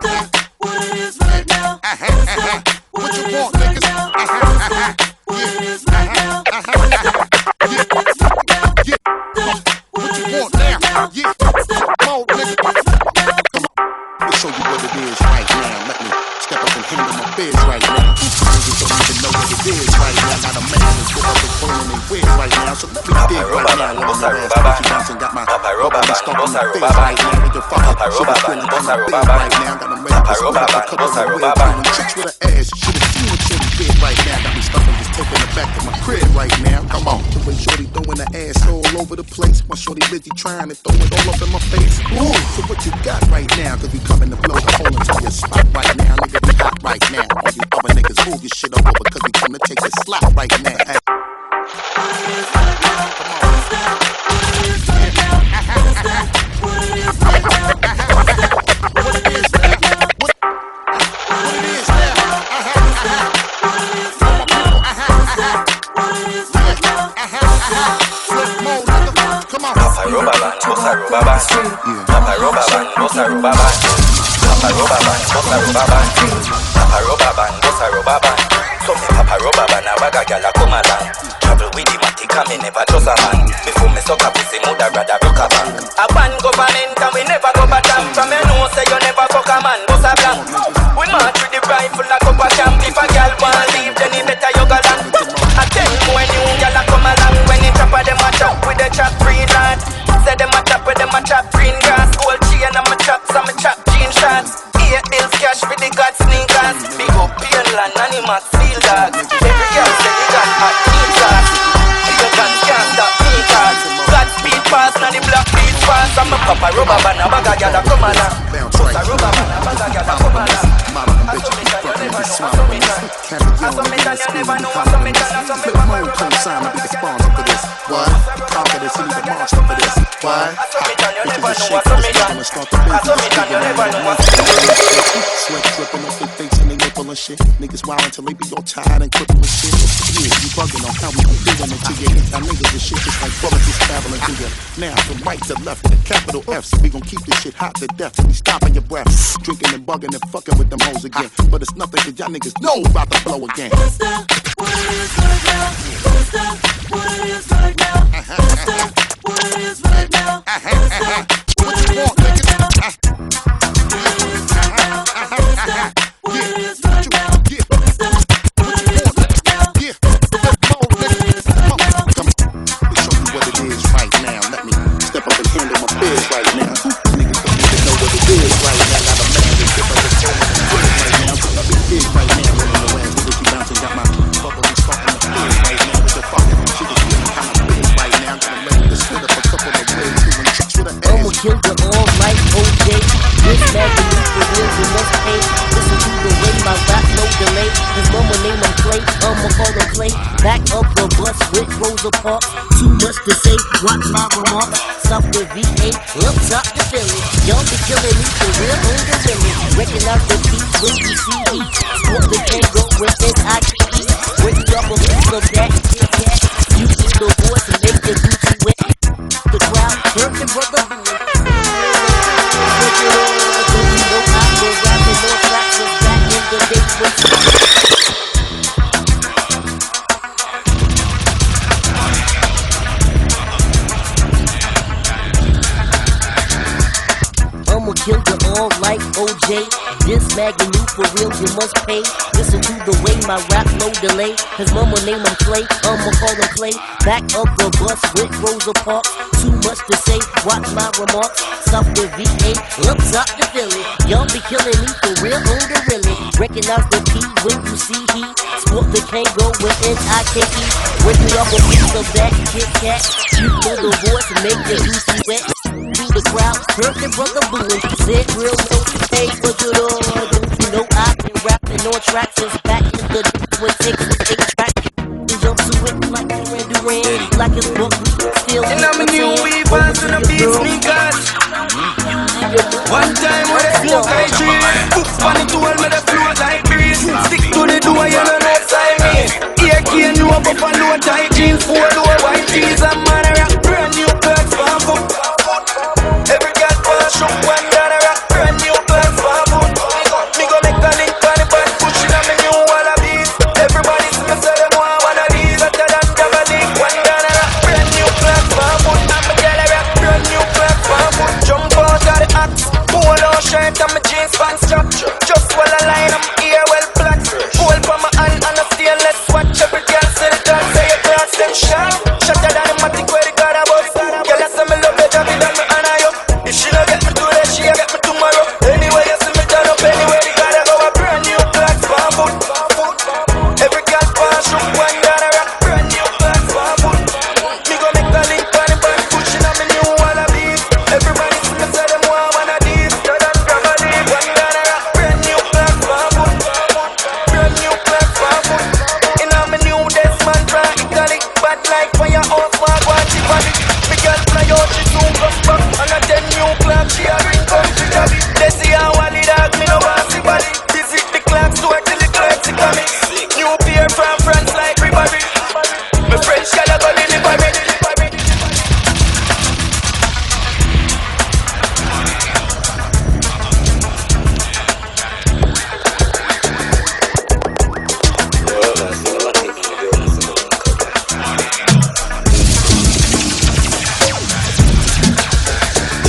Stop what it is right now. What you want, niggas? What it is right now. What you want now? Yeah. Come on, nigga. Come on. Let me show you what it is right now. Let me step up and handle my biz right now. Niggas don't even know what it is right now. Not a man is good up and pulling their wig right now. So let me dig right now. When I'm ass, Gucci bouncing, got my rubber and stuck in the face right now. Nigga, fuck up. She was feeling on my biz right now. Got them ready to split up a couple of wig. Pulling tricks with her ass. You should have seen what she did right now. Got me stuffing, just taking it back to my crib right now. Come on. The way shorty throwing her ass all over the place. My shorty busy trying to throw it all up in my face. Ooh, so what you got right now? Cause we coming to blow the hole into your spot right now. Nigga, we hot right now. All you other niggas move your shit over because we come to take a slap right now. Hey. Travel with him, I think I never trust a man. Before me Soca pussy, mother rather rock a band. A band government and we never go back down. From your nose say you never fuck a man, bust a blank. We march with the rifle like up a camp. If a girl want leave, then he better you go down. I tell you when you girl a come along. When you chop a them a chop with the chop green lad. Say them a chop with them a chop green grass. Gold chain and a chop, some a chop jean shots. 8 bills cash with the God sneakers. Big up Painland and him a steel dog. Every girl say they got hot team class. The guns can't stop me cars. God speed pass, now the black beat pass. I'm a papa rubber band, a bag a gyal a come along. Bust a rubber band, a bag a gyal a come along. Assumption you never know, assumption you never know, assumption Flip mode, co-sign, I'll be the sponsor for this. What? Confidence, you need a monster for this. What? Assumption you never know, assumption you never know. Sweat dripping off their face and they nipple and shit. Niggas wild until they be all tired and crippled and shit. Yeah, you bugging on how we be doing it till you hit our niggas with shit just like bullets is traveling through you. Now from right to left with a capital F, so we gon' keep this shit hot to death till we stopping your breath. Drinking and bugging and fucking with them hoes again. But it's nothing cause y'all niggas know about to blow again. Busta, what it is right now. Busta, what it is right now. Busta, what it is right now. What you want, niggas? What it is right now. Kill the all like OJ. This man for me for real, you must pay. Listen to the way my rap, no delay. His mama name him Clay, I'ma call him Clay. Back up the bus with Rosa Parks. Too much to say, watch my remarks. South the V8, up top the Philly. Y'all be killing me for real on the limit. Recognize the beat when you see me. Smoke the tango within I-K-E. Bring you up a piece of that Kit Kat. You need the voice and make the Gucci wet. The crowd, perfect brother booing. Don't you know I've been rapping on tracks since back in the days when I'ma kill you all like OJ. This magnitude for real, you must pay. Listen to the way my rap no delay. His mama name him Clay, I'ma call him Clay. Back of the bus with Rosa Parks. Too much to say, watch my remarks. South the V8, up top the Philly. Y'all be killing me for real on the really. Recognize the P when you see he. Sport the Kango with N-I-K-E. Bring me up a piece of that Kit Kat. You know the voice and make the juicy wet. Through the crowd, perfect brother booing. Said real no, hey, what you know? Don't you know I've been rapping on tracks since back in the days when takes the 8-track. Jump to it like Duran, like his book, still. And I'm a new weavers and a beat sneakers. One time when I smoke I dream. Books funny to all me the float like breeze. Stick to the door, you know no sign me. Ear key new up a low tight jeans. 4 low white tees and man I rock brand new clothes for foot. Every girl pass shook one down a rock brand new clothes for foot. Me go make a link on the band pushing on me new wallabies. Everybody see me say them want one of these. Better than Jahvillani. One down a rock brand new clothes for foot. And me girl a rock brand new clothes for foot. Jump out of the axe, polo shirt and my jeans pants structure. Just while I line up ear well flat. Hold for my hand and a stainless watch. Every girl say the dog say your class them sharp. Shatter than the matic where the god a bus. Girl I say me love you, Javi than me and I up. If she don't get me today, she get me tomorrow. Anyway you see me turn up anyway, the god a go a brand new clocks for foot. Every girl pass shook one down a rock brand new clocks for foot. Me go make a link on the band pushing on me new wallabies. Everybody see me say them want one of these. Better than Jahvillani. One down a rock brand new clocks for foot. Brand new clocks for foot. In on me new Desmond from Italy. Bad like firehouse walk one chip on it. Me girl fly out she soon come back. And a 10 new clocks she a bring come to Javi. They see how Wally dog me no want see body. Visit the clocks store till the clocks see coming. New beer from France like Rupee. My French girl a go deliver it.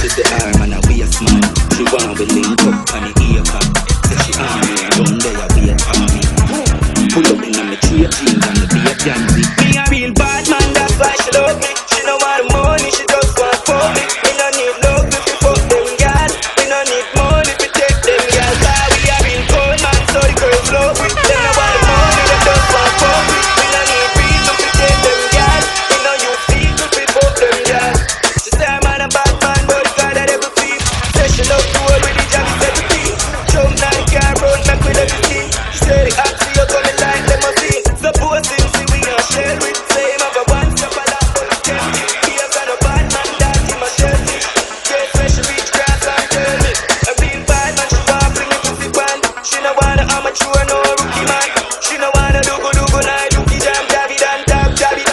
She's the arm and a waist man. She wanna be linked up on the ear pad. Say she on me, run there, wait for me. Pull up in on me 3 jeans and the beer candy. Me a real bad man, that's why she love me. She no want the money, she just want for me. Me no need love if we fuck them gal. We no need money if we take them gal. Cause we a real cold man, so the girls love me. Them no want the money, they just want for me. We no need reason to take them gal. We no use people if we fuck them gal. She say I'm a bad man, but God I never feel. Say she love to hold with the job, it's everything. Jump now the car road, make with everything. She say the oxy, you coming like limousine. Suppose him see we on shell with. Say him have a one step a lot, but it's empty. He has got a bad man that he must shell with. Get fresh, reach grass and tell me. A real bad man, she want bring it to the pan. She no want a amateur, no rookie man. She no want a do-go, night, rookie jam, Javi dan tap, Javi.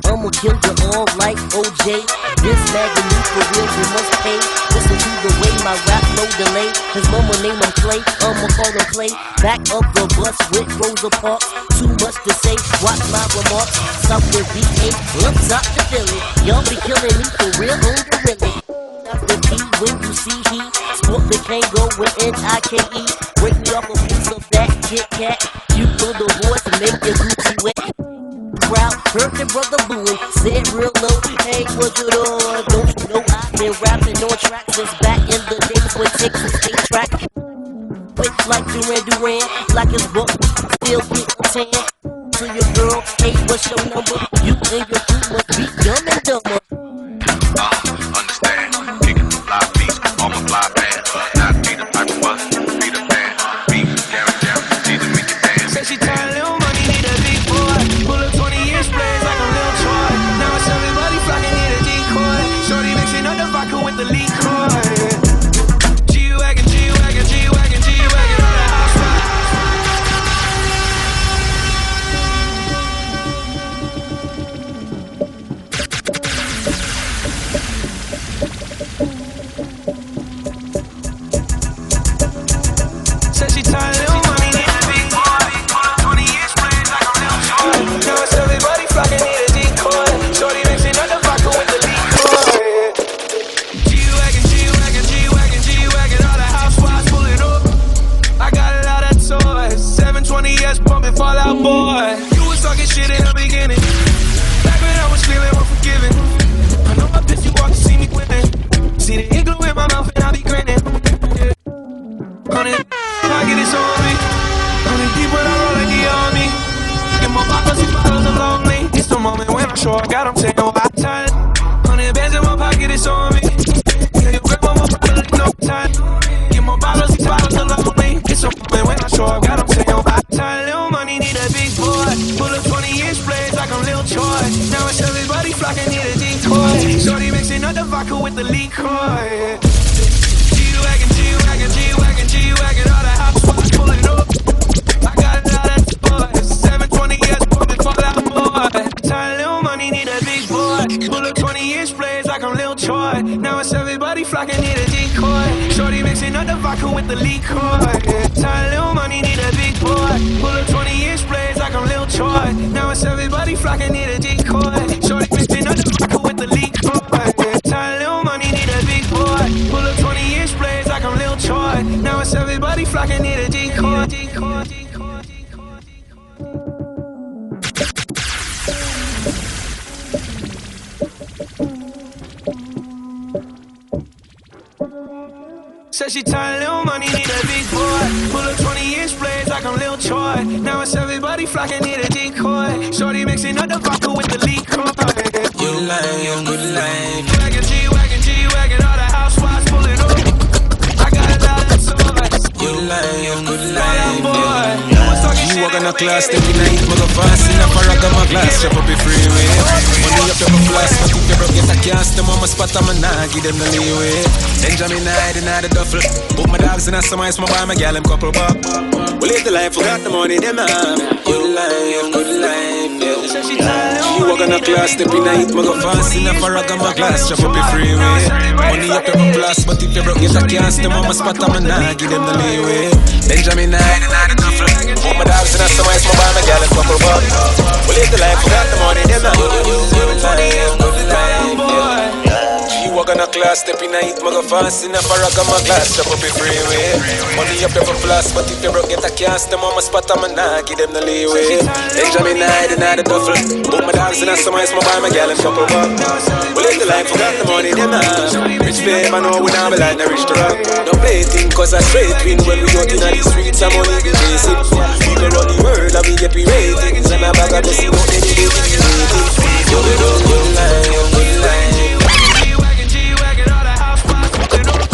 I'ma kill you all like OJ. This magnitude for real, you must pay. Listen to the way my rap no delay. His mama name him Clay, I'ma call him Clay. Back of the bus with Rosa Parks. Too much to say, watch my remarks. South the V8, up top the Philly. Y'all be killing me for real on the really. That's the P when you see he. Sport the Kango with N-I-K-E. Break me off a piece of that Kit Kat. You know the voice and make your Gucci wet. Crowd, perfect brother booing. Said real low, hey, what you doing? Don't you know I've been rapping on tracks since back in the days when takes the 8-track. Quick like Duran, like his book, still getting tan. To your girl, hey, what What's your number? You and your crew must be dumb and dumber. Understand, kicking the fly beats, all my fly bands. Not be the type of bus, be the band. Beat, guarantee to make it dance. Said she tired, little money, need a big boy. Pull up 20 years, plays like a little Troy. Now it's everybody flocking, need a decoy. Shorty mixing up the vodka with the liquor. G-Wagon, G-Wagon, G-Wagon, G-Wagon, all the house rock. Said she tired, little money, need a big boy. Pull up 20 years, plays like a little Troy. Now it's everybody flocking, need a decoy. Shorty mixing up the vodka with the liquor. G-Wagon, G-Wagon, G-Wagon, G-Wagon, all the housewives pulling up. I got a lot of toys, 720S bumping Fall Out Boy. You was talking shit in the beginning, back when I was feeling unforgiving. I know my bitch, you walk to see me winning. See the igloo in my mouth and I be grinning. Honey, I get it on me. Honey, deep when I roll like the army. Get more bottles, these bottles are lonely. It's the moment when I show I got them saying why time. 100 bands in my pocket, it's on me. Yeah, you grab one more bottle, no time. Get more bottles, these bottles are lonely. It's the moment when I show I got them saying why time. Little money, need a big boy. Pull up 20-inch blades like I'm Lil Troy. Now it's everybody flocking, need a decoy. Shorty mixing up the vodka with the liquor. G-Wagon, G-Wagon, G-Wagon, G-Wagon, all the housewives pulling up. I got a lot of toys, 720S bumping Fall Out Boy. Tired little money, need a big boy. Pull up 20-inch blades like I'm Lil Troy. Now it's everybody flocking, need a decoy. Shorty mixing up the vodka with the liquor. Tired little money, need a big boy. Pull up 20-inch blades like I'm Lil Troy. Now it's everybody flocking, need a decoy. Shorty mixing up the vodka with the liquor. Tired little money, need a big boy. Pull up 20-inch blades like I'm Lil Troy. Now it's everybody flocking, need a decoy. Said she tired, little money, need a big boy. Pull up 20-inch blades like I'm Lil Troy. Now it's everybody flocking, need a decoy. Shorty mixing up the vodka with the liquor. Good life, good life. G-Wagon, G-Wagon, G-Wagon, all the housewives pulling up. I got a lot of toys. Good life, good life, boy. You walk on a class, step in a hit, mother fast. In a paragon, my glass, chop up the freeway. Money up your flash, but if you broke, get a cast. Them on my spot, I'm a nah, give them the leeway. Benjamin hiding out the duffel. Put my dogs in a summer, it's my boy, my gal, them couple buck. We live the life, forgot the money, them have. Good life, yeah. You walk on a class, step in a hit, mother fast. In a paragon, my glass, chop up the freeway. Money up your flash, but if you broke, get a cast. Them on my spot, I'm a nah, give them the leeway. Benjamin hiding out the duffel. Put my dogs in a summer, it's my boy, my gal, them couple buck. We live the life, forgot the money, them have. Good life, yeah. You walk on a class, step in a hit, mother fast. In a paragon, my glass, chop up the freeway. Money up your flash, but if you broke, get a cast. Them on my spot, I'm a nah, give them the leeway. Benjamin hiding out the duffel. Put my dogs in a summer, it's my boy, my gal, them couple buck. We live the life, forgot the money, them have. Rich babe, I know we now be like the rich to rock. Don't play thing, cause I straight win. When we out in the streets, I'm only be chasing. People run the world, and we get we ratings. And a bag of blessing, don't they need it. You be done, good life, good life. G-Wagon, G-Wagon, all the housewives pulling up.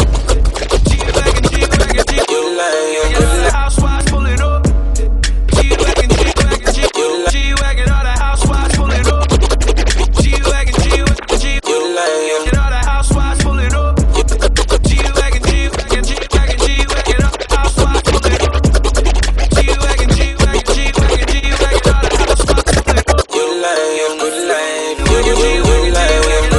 G-Wagon, G-Wagon, G-Wagon, all the housewives pulling up. G-Wagon, G-Wagon, G-Wagon, all the housewives pulling up. G-Wagon, G-Wagon, G-Wagon, all the housewives pulling up. G-Wagon, G-Wagon, G-Wagon, G-Wagon, all the housewives pulling up. G-Wagon, G-Wagon, G-Wagon, G-Wagon, all the housewives pulling up. Good life, good life. G-Wagon, G-Wagon, good life.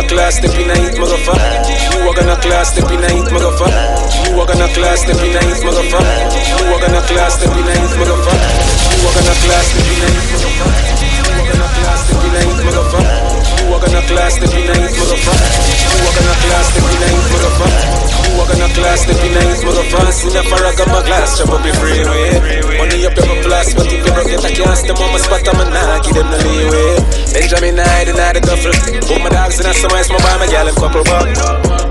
Class, step in a hit, motherfucker. You walk on a class, step in a hit, motherfucker. You walk on a class, step in a hit, motherfucker. You walk on a class, step in a hit, motherfucker. You walk on a class, step in a hit, motherfucker. You walk on a class, step in a hit, motherfucker. You walk on a class, step in a hit, motherfucker. You walk on a class, step in a hit, motherfucker. You walk on a class, step in a hit, motherfucker. In a paragon, my glass, chop up the freeway. Money up your blast, but if you broke it, I can't step on my spot, I'm a nah, give them the leeway. Benjamin hiding out the duffel. Put my dogs in a summer, it's my boy, my gal, them couple buck.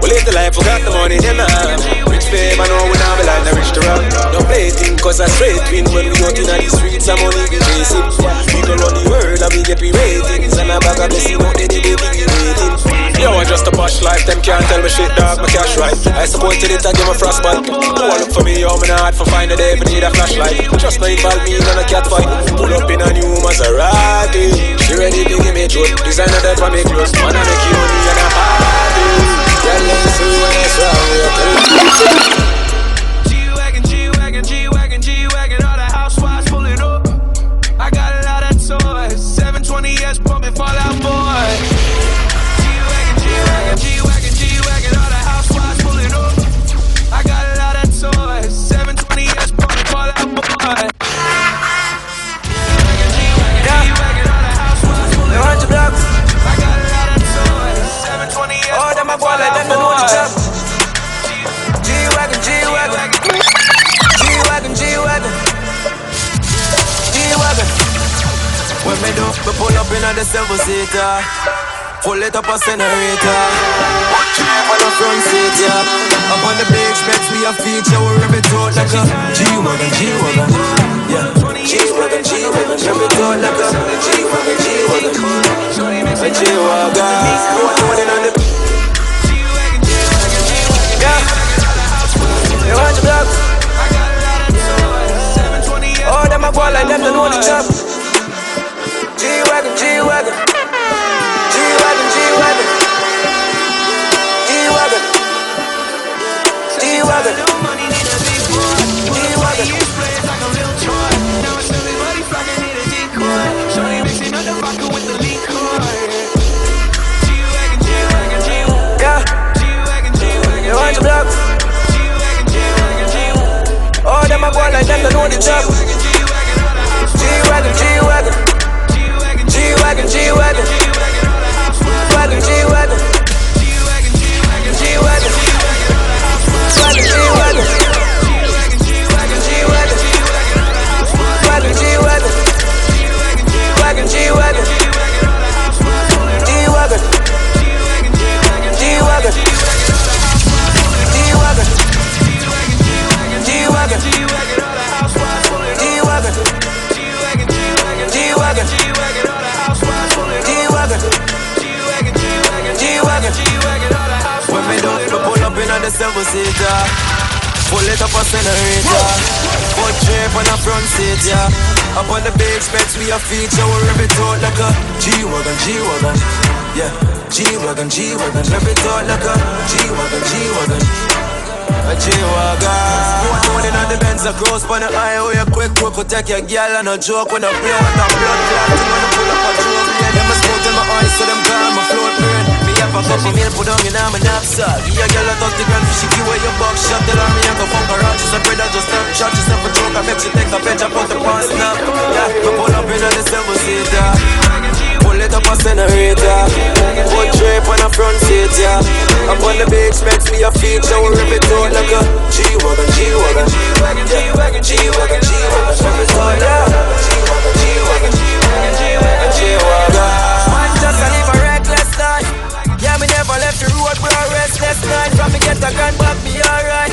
We live the life, forgot the money, them have. Rich fame, I know we not be like the rich to rock. No play thing, cause I straight win when we out in the streets, I'm money we chasing. People on the world, I be get ratings, and I back up the scene, out they be waiting. Yo, I just a posh life, them can't tell me shit, dog, my cash right. I support till it, I give a frostbite. Pull up for me, yo, me not hard for find a day, but need a flashlight. Just not involve me in a cat fight. Pull up in a new Maserati. She ready to give me a joke. Designer that for me clothes. Man, I make you money and a party. Tell them to see when it's wrong. G-Wagon, G-Wagon, G-Wagon, G-Wagon. All the housewives pulling up. I got a lot of toys. 720S pumping Fallout Boy. G-Wagon, G-Wagon, G-Wagon, G-Wagon. All the housewives pulling up. I got a lot of toys. 720S pumping Fallout Boy. Oh, that my boy like that, know the job. G-Wagon, G-Wagon, G-Wagon, G-Wagon, G-Wagon. When me do, me pull up in the seven-seater, full it up a generator. On the front seat, yeah. Up on the big specs, we a feature, we rip it out like a G-Wagon, G-Wagon, yeah. G-Wagon, G-Wagon, rip it out like a G-Wagon, G-Wagon, a G-Wagon. They want your block. Oh, them a boy like them, they know the job. G-Wagon, G-Wagon, G-Wagon, G-Wagon, G-Wagon, G-Wagon, G-Wagon. Shorty mixing up the vodka with the liquor. G-Wagon, G-Wagon, G-Wagon. Yeah. G-Wagon, G-Wagon. They want your block. Oh, them a boy like them, they know the job. G-Wagon, G-Wagon, G-Wagon, G-Wagon, G-Wagon, G-Wagon, G-Wagon, G-Wagon, G-Wagon, G-Wagon, G-Wagon, G-Wagon, G-Wagon, G-Wagon, G-Wagon, G-Wagon. G-Wagon, G-Wagon, all the housewives pulling G-Wagon, G-Wagon, G-Wagon, G-Wagon, G-Wagon, all the housewives pulling G-Wagon, G-Wagon, G-Wagon, G-Wagon, G-Wagon, all the housewives. When me done, me pull up in the seven-seater, pull it up a generator, put drape on the front seat, yeah. Up on the big specs, we a feature, we rip it out like a G-Wagon, G-Wagon, yeah. G-Wagon, G-Wagon, rip it out like a G-Wagon, G-Wagon. A G-Wagon. One on the Benz, a cross on the highway. Quick, could take your girl and a joke when I play with a blood clot. I'm gonna pull up a joke. Them a smoke in my eyes, so them calm my float burn. Me have a couple meal, put on me now, my knapsack. Yeah, girl, I touch the ground, she give away your box shot. Tell her me I go fuck around. She's a bread, I just stop. Shot yourself a joke, I make you take a bench, I put the pants snap. Yeah, I pull up in the seven-seater. Pull it up a generator. Put drape on the front seat, yeah. Up on the big specs, we a feature, we rip it out like a G-Wagon, G-Wagon, G-Wagon, G-Wagon, G-Wagon, rip it out, yeah. G-Wagon, G-Wagon, G-Wagon, G-Wagon, G-Wagon. Man just a live a reckless life. Yeah, me never left the road with a restless night. From me get a gun back, me alright.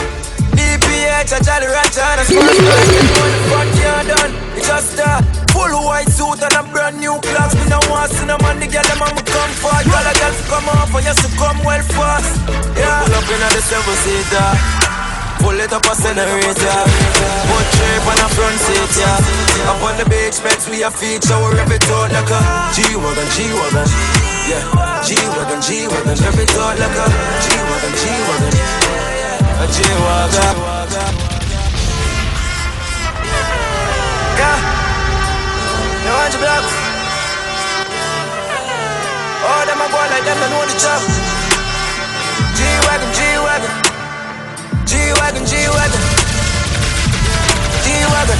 DPH, a jolly rancher and a smart guy. On the front yard done, we just start. Full white suit and a brand new clocks. Me no want see no man, the girl them and me come for. Girl a girl to come off and you to come well fast. Yeah. Pull up in the seven-seater, pull it up a generator. Put drape on the front seat, yeah. Up on the big specs, we a feature, we rip it out like a G-Wagon, G-Wagon, yeah. G-Wagon, G-Wagon, rip it out like a G-Wagon, G-Wagon, a G-Wagon. Yeah. You want your block? Oh, them a boy like them, they know the job. G-Wagon, G-Wagon, G-Wagon, G-Wagon, G-Wagon.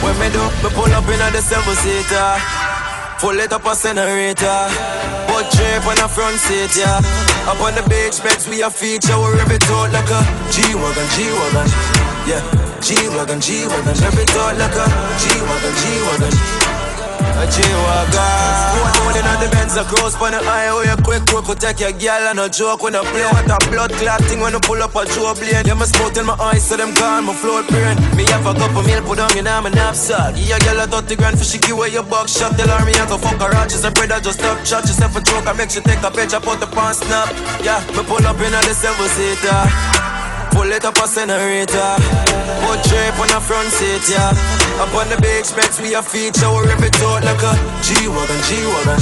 When me do, me pull up in the seven-seater, pull it up a generator, put drape on the front seat, yeah. Up on the big specs, we a feature, we rip it out like a G-Wagon, G-Wagon, yeah. G-Wagon, G-Wagon, rip it out like a G-Wagon, G-Wagon, a A G-Wagon. Morning on the Benz, a cruise on the highway. Quick, could take your girl and a joke when I play. What a blood clot thing when I pull up a Joe blade. Yeah, my smoke in my eyes, so them gone, my float brain. Me have a couple meal, put on me now, my knapsack. Yeah, girl, I 30 grand for she give away your Backshot. Tell her me I go fuck her out. She said, brother, just stop, shot yourself a joke. I make you take a picture, put the pan snap. Yeah, me pull up in the 7-seater. Pull it up a generator. Put drape on the front seat, yeah. Up on the big specs, we a feature. We rip it out like a G-Wagon, G-Wagon.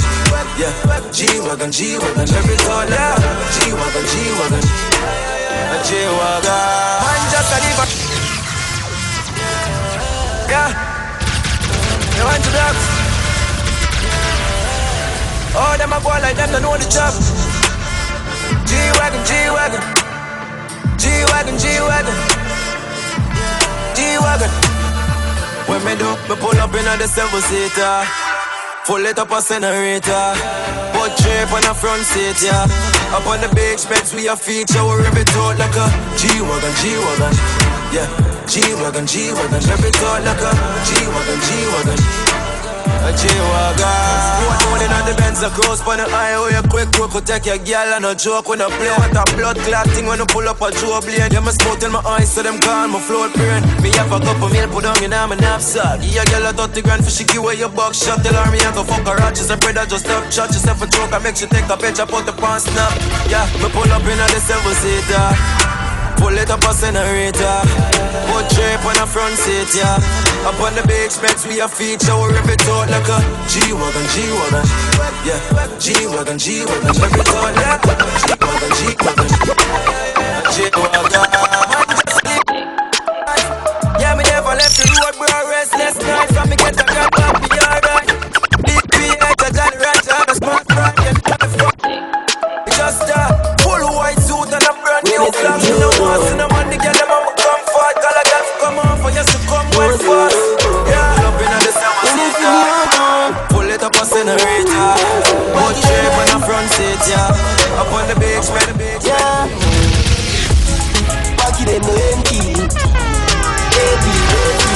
Yeah, G-Wagon, G-Wagon. Rip it out like a G-Wagon, G-Wagon. A G-Wagon. Man, just a leave a... Yeah. You want to dogs? Oh, them a boy like them, they know the job. G-Wagon, G-Wagon. G-Wagon, G-Wagon. G-Wagon. When me do, me pull up in the 7-seater. Full it up a generator. Put drape on the front seat, yeah. Up on the big specs, we a feature. We rip it out like a G-Wagon, G-Wagon. Yeah, G-Wagon, G-Wagon. Rip it out like a G-Wagon, G-Wagon. A G-Wagon. Morning on the Benz, a cruise on the highway. Quick, could take your girl and a joke when I play. What a blood clot thing when I pull up a Joe blade. Yeah, my smoke in my eyes, so them gone, my float brain. Me have a couple meal, put on me now, my knapsack. Yeah, girl, I 30 grand for she give away your Backshot. Tell her me I go fuck her out. She said, brother, just stop, shot yourself a joke. I make you take a picture, put the pan snap. Yeah, me pull up in the 7-seater. Pull it up a generator. Put drape on the front seat, yeah. Up on the big specs, we a feature. We rip it out like a G-Wagon, G-Wagon. Yeah, G-Wagon, G-Wagon. Rip it out like a G-Wagon, G-Wagon. G-Wagon. Yeah, me never left the road, bro. Restless night. From me get a gun, pop me alright. Big P.H. a Johnny Rancher, and a smart fry. Just full white suit and a brand new flash. You know what's in the money, get them on my comfort. Call a girl to come on for you to come well fast. Yeah, up in the 7-seater. Pull it up a generator. Put shape on the front seat, yeah. Up on the big spec, yeah. Back it in the empty. Baby, baby.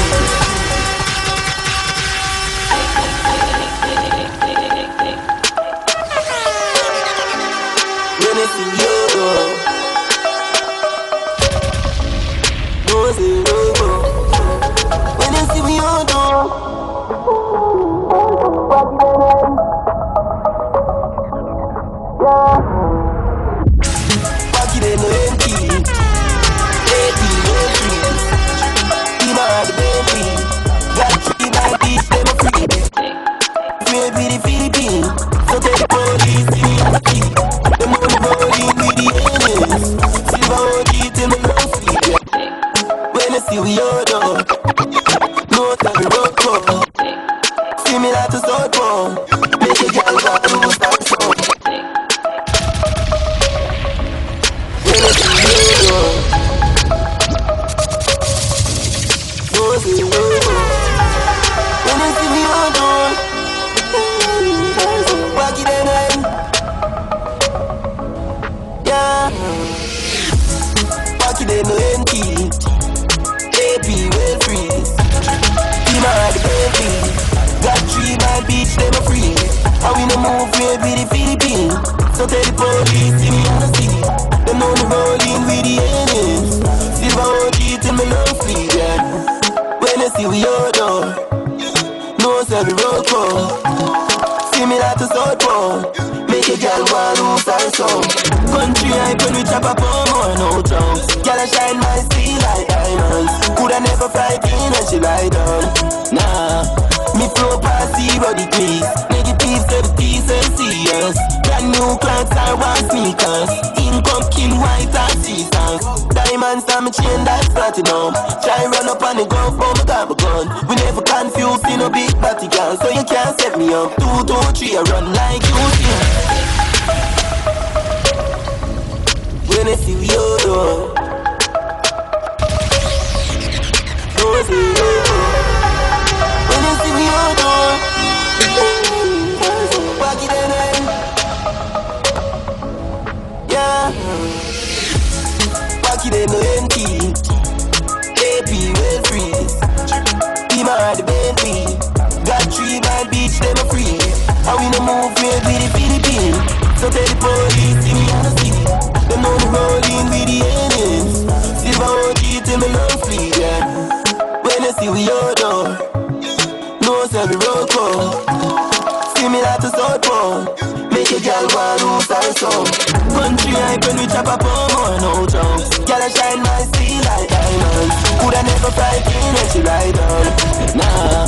When you see me on door, yeah. Back it in the empty. Baby, baby. Be my baby. Got you in my beach, let me free. Made with the Philippines, so take the police in me on the street. The money rolling with the enemies. Silver OG till me long sleep. When I see we all done, no time to rock up. Similar to Southbound, make a girl want to start song. When I see we all done, no see we all done. When I see we all done, back it in, yeah. Back it in the empty. Baby, well freeze. Be my baby. Got 3 mile beach, them a free. And we no move with the Philippines. So tell the police, see me on the city. Them know me rolling with the enemies. Silver OG till me long sleep, yeah. When I see we all done, no say we roll call. Similar to Southbound, make a girl want to start song. Country hype when we chop up on more no drums. Girl I shine my steel like diamonds. Coulda never fight in and she lie down. Nah, me flow past zero degrees. Negative 70 Celsius. Brand new clocks I want sneakers. Income kill white and seasons. Diamonds on my chain that's platinum. Try run up on the golf but me got my gun. We never confused in a big party girl. So you can't set me up. 2, 2, 3 I run like you see. When I see you done, no see you done. When I see you done, back it in, yeah. Back it in the empty. Baby, well freeze. Be my baby. Got 3 mile beach, them like when we chop up more, no jokes. Girl, I shine my steel like diamonds. Coulda never fight in when she ride on. Nah,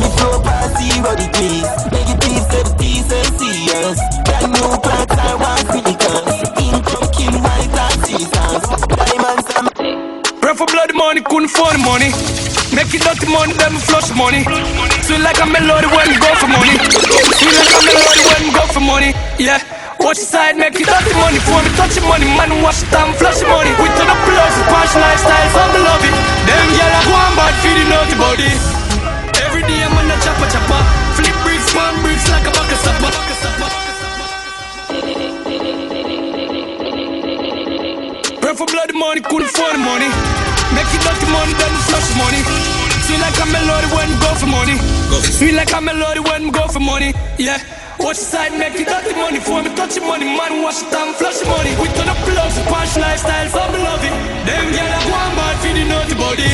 me flow past 0 degrees. Negative 70 Celsius. Brand new clocks I want sneakers. Income king white and Jesus. Diamonds and Pray for blood money, couldn't afford money. Make it dirty money, then flush money. Sweet like a melody when we go for money. Sweet like a melody when we go for money. Yeah. Watch the side, make it dirty money. For me touch the money, man, wash it down, flush the money. We turn up plus, posh lifestyle, so me love it. Them gyal a go on bad, feeding naughty body. Every day I'm on a chopper. Flip bricks, palm bricks like a bucket stopper. Pray for blood money, couldn't afford money. Make it dirty money, then flush the money. Sweet like a melody when we go for money. Sweet like a melody when we go for money. Yeah. Watch the side, make it dirty money. For me touch the money, man, wash it down, flush the money. We turn up plugs, posh lifestyle, so me love it. Them gyal a go on bad, feeding naughty body.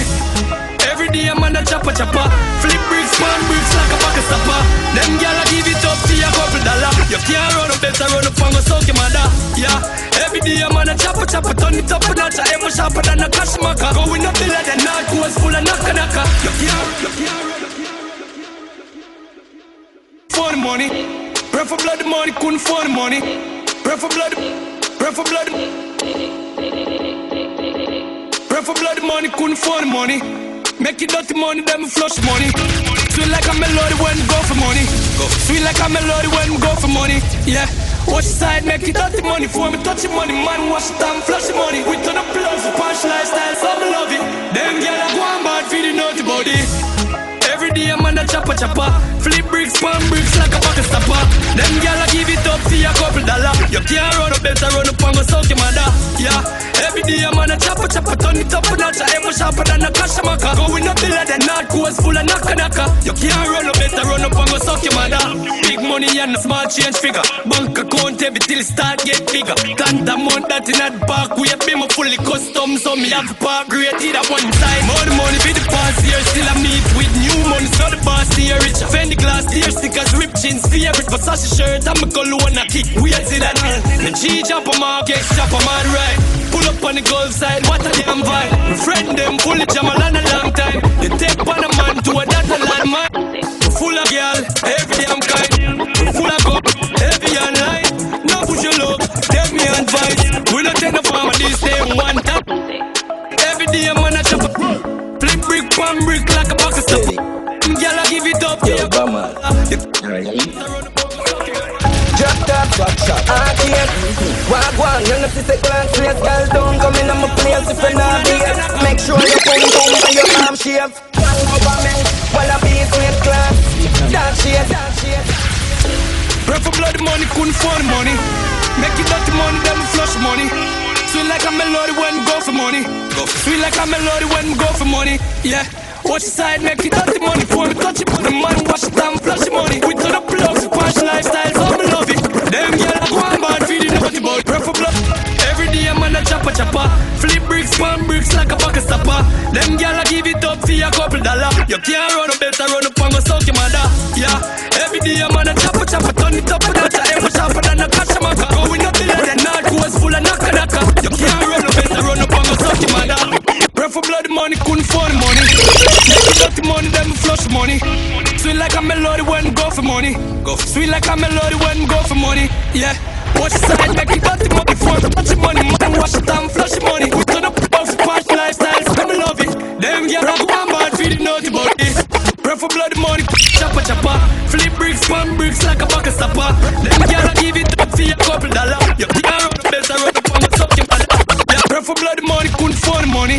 Every day I'm on a chopper. Flip bricks, pan bricks like a bucket stopper. Them gyal a give it up to a couple dollar. You can't run up, better run up and go soak your mother. Yeah. Every day I'm on a chopper. Turn it up a notch, I ever sharper than a cash marker. Going up the ladder, not goes full of knocker. You can't for the money. Pray for blood money, couldn't afford the money. Pray for blood. Pray for blood money, couldn't afford the money. Make it dirty money, then we flush money. Sweet like a melody when we go for money. Sweet like a melody when we go for money. Yeah. Watch the side, make it dirty money. For me touch the money, man, wash it down, flush the money. We turn up plugs, posh lifestyle, so me love it. Them gyal a go on bad, feeding naughty body. Every day I'm on a chopper. Flip bricks, palm bricks like a bucket stopper. Them gyal a give it up to a couple dollar. You can't run up, better run up and go soak your mother. Yeah. Every day I'm on a chopper. Turn it up a notch, I ever sharper than a cash marker. Going up the ladder, not goes full of knocker. You can't run up, better run up and go soak your mother. Big money and a small change figure. Bank account every till start get bigger. Can't amount that in that park. We have been fully custom, so me have to park great at one time. More the money be the past year, still I meet with new money. So the boss here rich. Fendi glass here, stickers, rip jeans, favorite Versace shirt. I'm a color and a kick. We are see that. The G chopper market, chopper man right. Pull up on the Gulf side, what a damn vibe. My friend them fully jam a long time. They take on a man to a data land man. We're full of girl, every damn kind. We're full of gold, every online. No push your luck, take me advice. We don't take the farm of this day one time. Every day I'm on a chopper. Flip brick, pan brick like a box of stuff. Gyal a give it up, yeah. Drop top, Backshot. Wagwan, you know, sister glance, place, girl, don't come in on my place if you're not here. Make sure you boom boom and your arm shave. While I be in class, dark shade. Pray for blood money, couldn't afford money. Make it dirty money, then flush money. Sweet like a melody when we go for money. Sweet like a melody when we go for money. Yeah. Watch the side, make it dirty money. For me touch it, money, man, wash it down, flush the money. We turn up plugs, posh lifestyle, so me love it. Them gyal a go on bad, feeding naughty body. Pray for blood. Every day I'm on a chopper. Flip bricks, palm bricks like a bucket stopper. Them gyal a give it up for a couple dollar. You can't run up, better run up and go soak your mother. Yeah. Every day I'm on a chopper. Turn it up a notch, I ever sharper than a cash marker. Going up the ladder, not goes full of knocker. You can't run up, better run up and go soak your mother. Pray for blood money, couldn't afford money. Make it dirty money, then flush money. Sweet like a melody when we go for money. Sweet like a melody when we go for money. Yeah. Watch the side, make it dirty money. For me touch the money, man, wash it down, flush the money. We turn up box, posh lifestyle, so me love it. Them gyal a go on bad, feeding naughty body. Pray for blood money, chopper. Flip bricks, pan bricks like a bucket stopper. Them gyal a give it up for a couple dollar. You can't run up, better run up and go suck your mother. Yeah. Pray for blood money, couldn't afford money.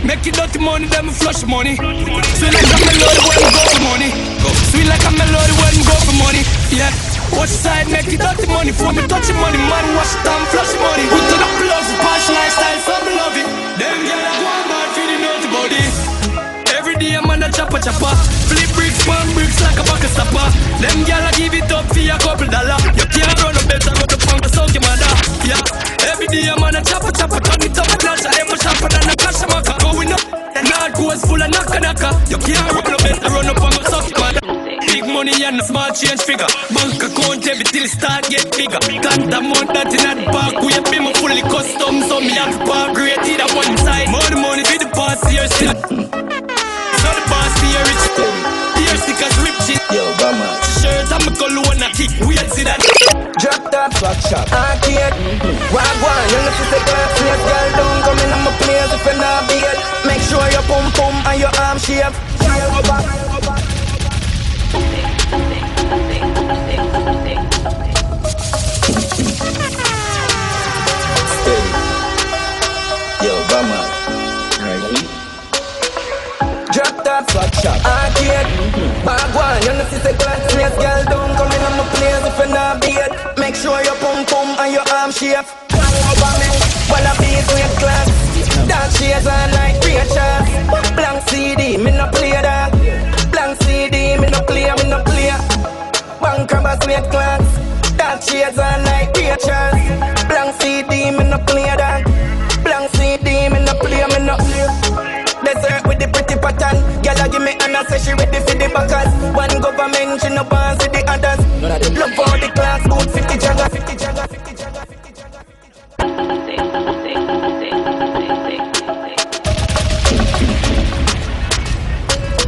Make it dirty money, then we flush money. Sweet like a melody when we go for money. Sweet like a melody when we go for money. Yeah. Watch the side, make it dirty money. For me touch the money, man, wash it down, flush the money. Put to the plugs, posh lifestyle, so me love it. Them gyal a go on bad, feeding naughty body. Every day I'm on a chopper. Flip bricks, pan bricks like a bucket stopper. Them gyal a give it up for a couple dollar. You can't run up, better run up and go soak your mother. Yeah. Every day I'm on a chopper. Turn it up a notch, I ever sharper than a cash marker. Going up, the night goes full of knocker. You can't run up, better run up and go soak your mother. big money and a small change figure. Bank account every till start get bigger. Can't amount that in the park. We have been fully custom, so me have park rated at one side. More the money with the past year still. So the past year rich. Here stickers rip shit. Yo, Bama. Shirt I'm a color when I kick. Weird see that. Drop top, Backshot. Arcade. Wagwan, you know the class. Yes, girl, don't come in on my place if you're not big. Make sure your pum pum and your arm shape. Yo, Bama. Drop top, Backshot. Arcade. Wagwan, you know the class. Yes, girl, don't come in on my place if you're not big. Make sure your pum pum and your arm shape. While I be with class. Dark shades on like creatures. Blank CD, me no play that. Blank CD, me no play. Bank crabbers with class. Dark shades on like creatures. Blank CD, me no play that. Blank CD, me no play. Desert with the pretty pattern. Gyal give me an say she ready for the backers. One government, she no pass with the others. Love for the class, boot 50 jagger.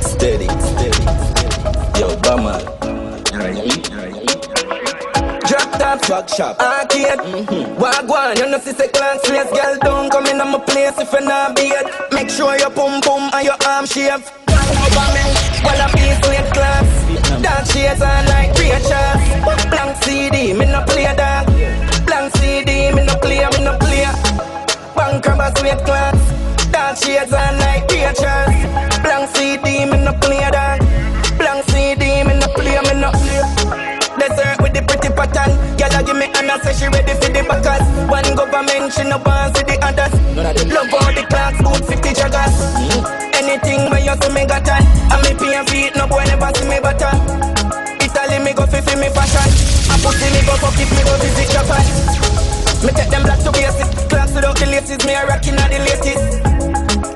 Steady. Yo, Bama. Drop top, Backshot. Arcade. Wagwan, you know see say class place. Girl, don't come in on my place if you're not beard. Make sure your pum pum and your arm shave. While I be with class. Dark shades on like creatures. Blank CD, me no play that. Blank CD, me no play. Bank crabbers with class. Dark shades on like creatures. Blank CD, me no play that. Blank CD, me no play. Desert with the pretty pattern. Gyal give me an say she ready for the backers. One government, she no pass with the others. Love all the clocks, boot 50 joggers. Anything when you see me got on. And me pay and feet, no boy never see me better. Italy me go fi me fashion. I pussy me go fuck if me go visit Japan. Me take them black to basic. Clocks without the laces, me a rockin' at the latest.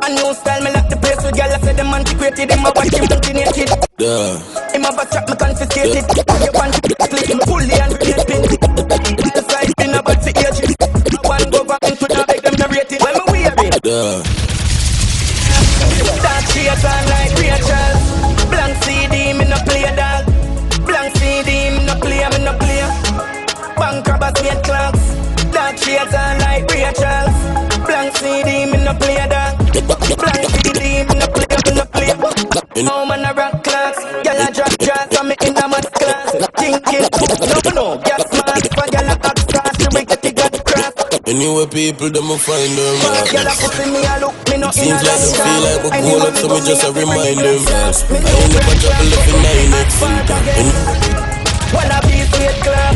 A new style, me lock the place with gyal. I say them antiquated, them a watch him naked. Him a back trap, me confiscated. Your pants split, me pull the and real pin. Inside, been a bad for age. One government could not make them narrate it. When me wearing dark shades on like creatures. Blank CD, me no play dog. Blank CD, me no play. Bank crabbers get clocks. Dark shades on like creatures. Blank CD, me no play dog. Blank CD, me no play. No man a rock class. Gyal a drop jazz and me in a mad class. Thinking, no, gas mask. For gyal a hot class, she will get the god cross. Anyway, people, them will find them. Gyal a pussy me a look, me no in a seems like they feel like we pull up, so me just a remind them. I ain't never trouble up in 9X. Wanna be sweet class.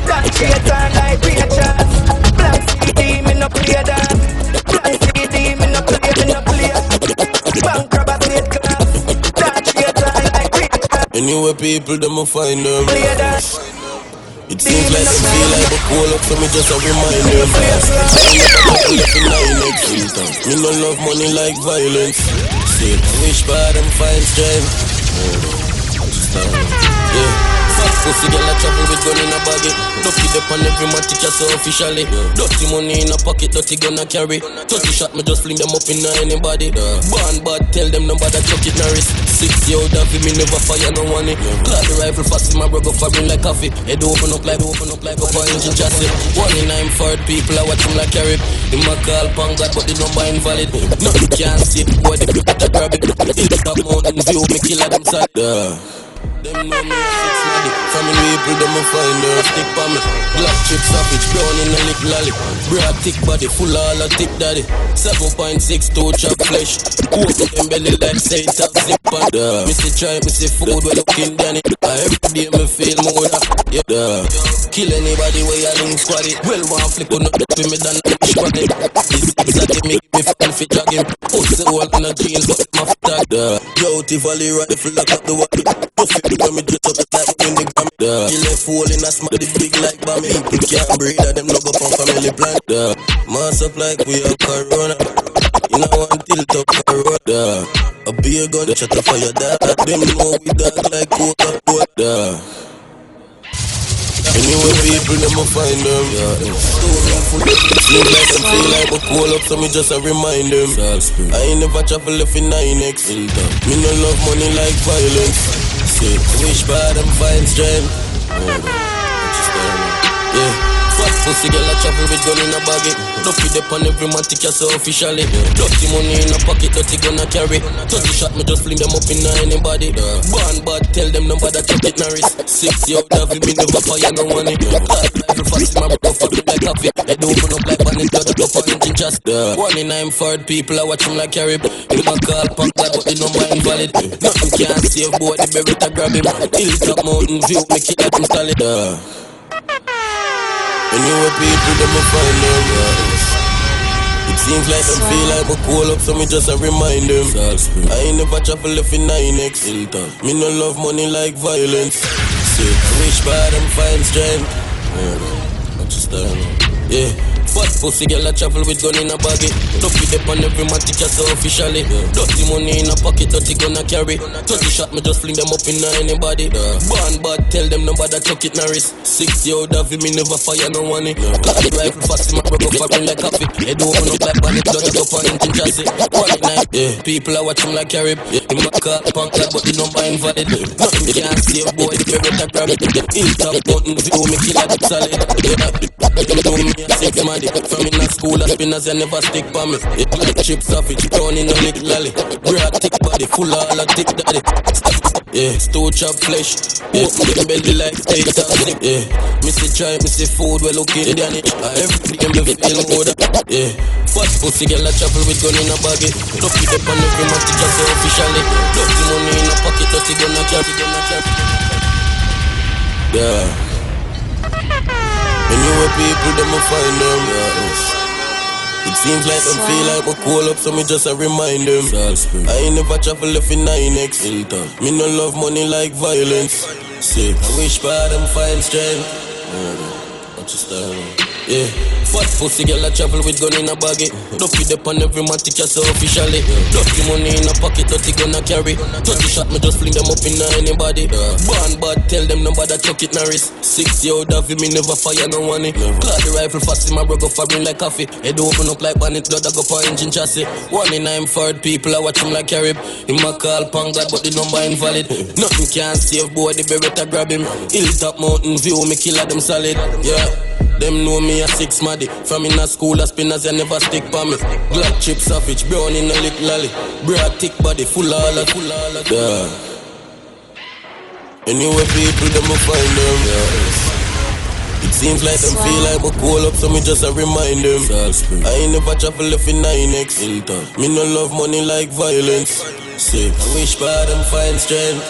Black shades on like creatures. Blank CD, me no play that. Blank CD, me no play. Bank crabbers sweet class. Black shades on like creatures. Anyway, people, them will find them. It seems like they feel like we pull up, so me just a remind them. I ain't never trouble up in 9X. Me no love money like violence. See, I wish for them fine strength. Yeah. Pussy girl a travel with gun in a baggy. Ducky dep on every man teacher so officially. Dirty money in a pocket, dirty gun a carry. 30 shot me just fling them up in anybody. Born bad, tell them nobody chuck it na wrist. 6 year old Daffy, me never fire no one. Clap the rifle fast in my bro go firing like coffee. Head open up like a fire engine chassis. 1 in 9 for people I watch him like carry. In my call pangat but the number invalid. Nothing can see boy the people that grab it. In the top mountain view me kill at them side. Them know me a six lolly. From in people, them a find her stick for me. Black chip savage, brown in a lick lolly. Broad thick body, full all a thick daddy. 7.62 chop flesh. Coat up them belly like say it have zip on. Me see try, me see food well looking Danny. Every day me feel more than kill anybody where you link squaddy. Well one flick on up with me than the squaddy. This exactly make me fan fit drag him. Pussy all in a jeans but my tag. Yo, Tivoli rifle lock up the water. When me dress up like in the gram. He left hole in a smile, the big like Bammy. People can't breathe, them no go for family plan. Mass up like we have corona. You know one tilt up the road, yeah. A beer gun, shut up for your dad. Them know we dog like Coca-Cola. Anyway, people, them will find them. Seems like them feel like we call up, so me just a remind them. I ain't never travel if in 9X. Me no love money like violence. Say, wish bad and find strength. Yeah. Fat pussy girl I travel with gun in a baggy. Duffy dip on every man tick so officially. Dirty money in a pocket, dirty gonna carry. 30 shot me just fling them up in anybody. Born bad, tell them nobody check it Norris. 60 out of me never fire no money. Every fast in my bro fuck like coffee. Head open up like bandit, got up on engine just. 1 in 9 forward people I watch him like carry. In my call punk that but the number invalid. Nothing can't save boy the berry grab him. Hilltop mountain view make it like him solid. Anyway, people, them will find them, yeah. It seems like them feel like we call up, so me just a remind them. I ain't never travel if in 9X. Me no love money like violence. Say, wish bad and find strength. What you stand? Yeah. Fat pussy girl I travel with gun in a baggy. Duffy dip on every man teacher so officially. Dirty money in a pocket, dirty gonna carry. 30 shot me just fling them up in anybody. Born bad, tell them nobody chuck it Norris. 60 out of me never fire no money. Got the rifle fast in my bro firing like coffee. Head open up like bandit, dodge up on engine chassis. 1 at night, yeah. People I watch him like carry. In my car, punk like but the number invalid. Nothing can't save boy, the berry grab it. Hilltop mountain view, me kill like solid. Them know me a 6 man. From in a school, I spinners, you never stick by me. It like chips off it, down in a lick lolly. Broad thick body, full of all a thick daddy. Yeah, stool chop flesh. Yeah, my belly like steak. Yeah, missy try, missy food, we looking down it. Everything me feel more. Yeah, fat pussy girl I travel with gun in a baggy. Duffy dip on every man teacher so officially. Dirty money in a pocket, dirty gonna carry. Yeah. Anyway, people, them will find them, yeah. It seems like them feel like we call up, so me just a remind them. I ain't never travel if in 9X. Me no love money like violence. Say, I wish bad and find strength. What you stand? Yeah. Fat pussy girl I travel with gun in a baggy. Duffy dip on every man ticker so officially. Dirty money in a pocket, dirty gonna carry. 30 shot me just fling them up in anybody. Born bad, tell them nobody chuck it Norris. 60 out of me never fire no money. Clad the rifle fast in my bro go firing like coffee. Head open up like bandit, blood I go for engine chassis. 1 in 9 forward people I watch him like carib. In my call punk God but the number invalid. Nothing can't save boy, the beretta grab him. Hilltop mountain view, me kill them solid. Yeah. Them know me a 6 maddy. From in a school, a spinners, you never stick by me. Black chip savage, brown in a lick lolly. Broad thick body, full of yeah. Anyway, people, them will find them, yeah. It seems like them feel like we call up, so me just a remind them. I ain't never travel if in 9X. Me no love money like violence. Say, I wish bad and find strength.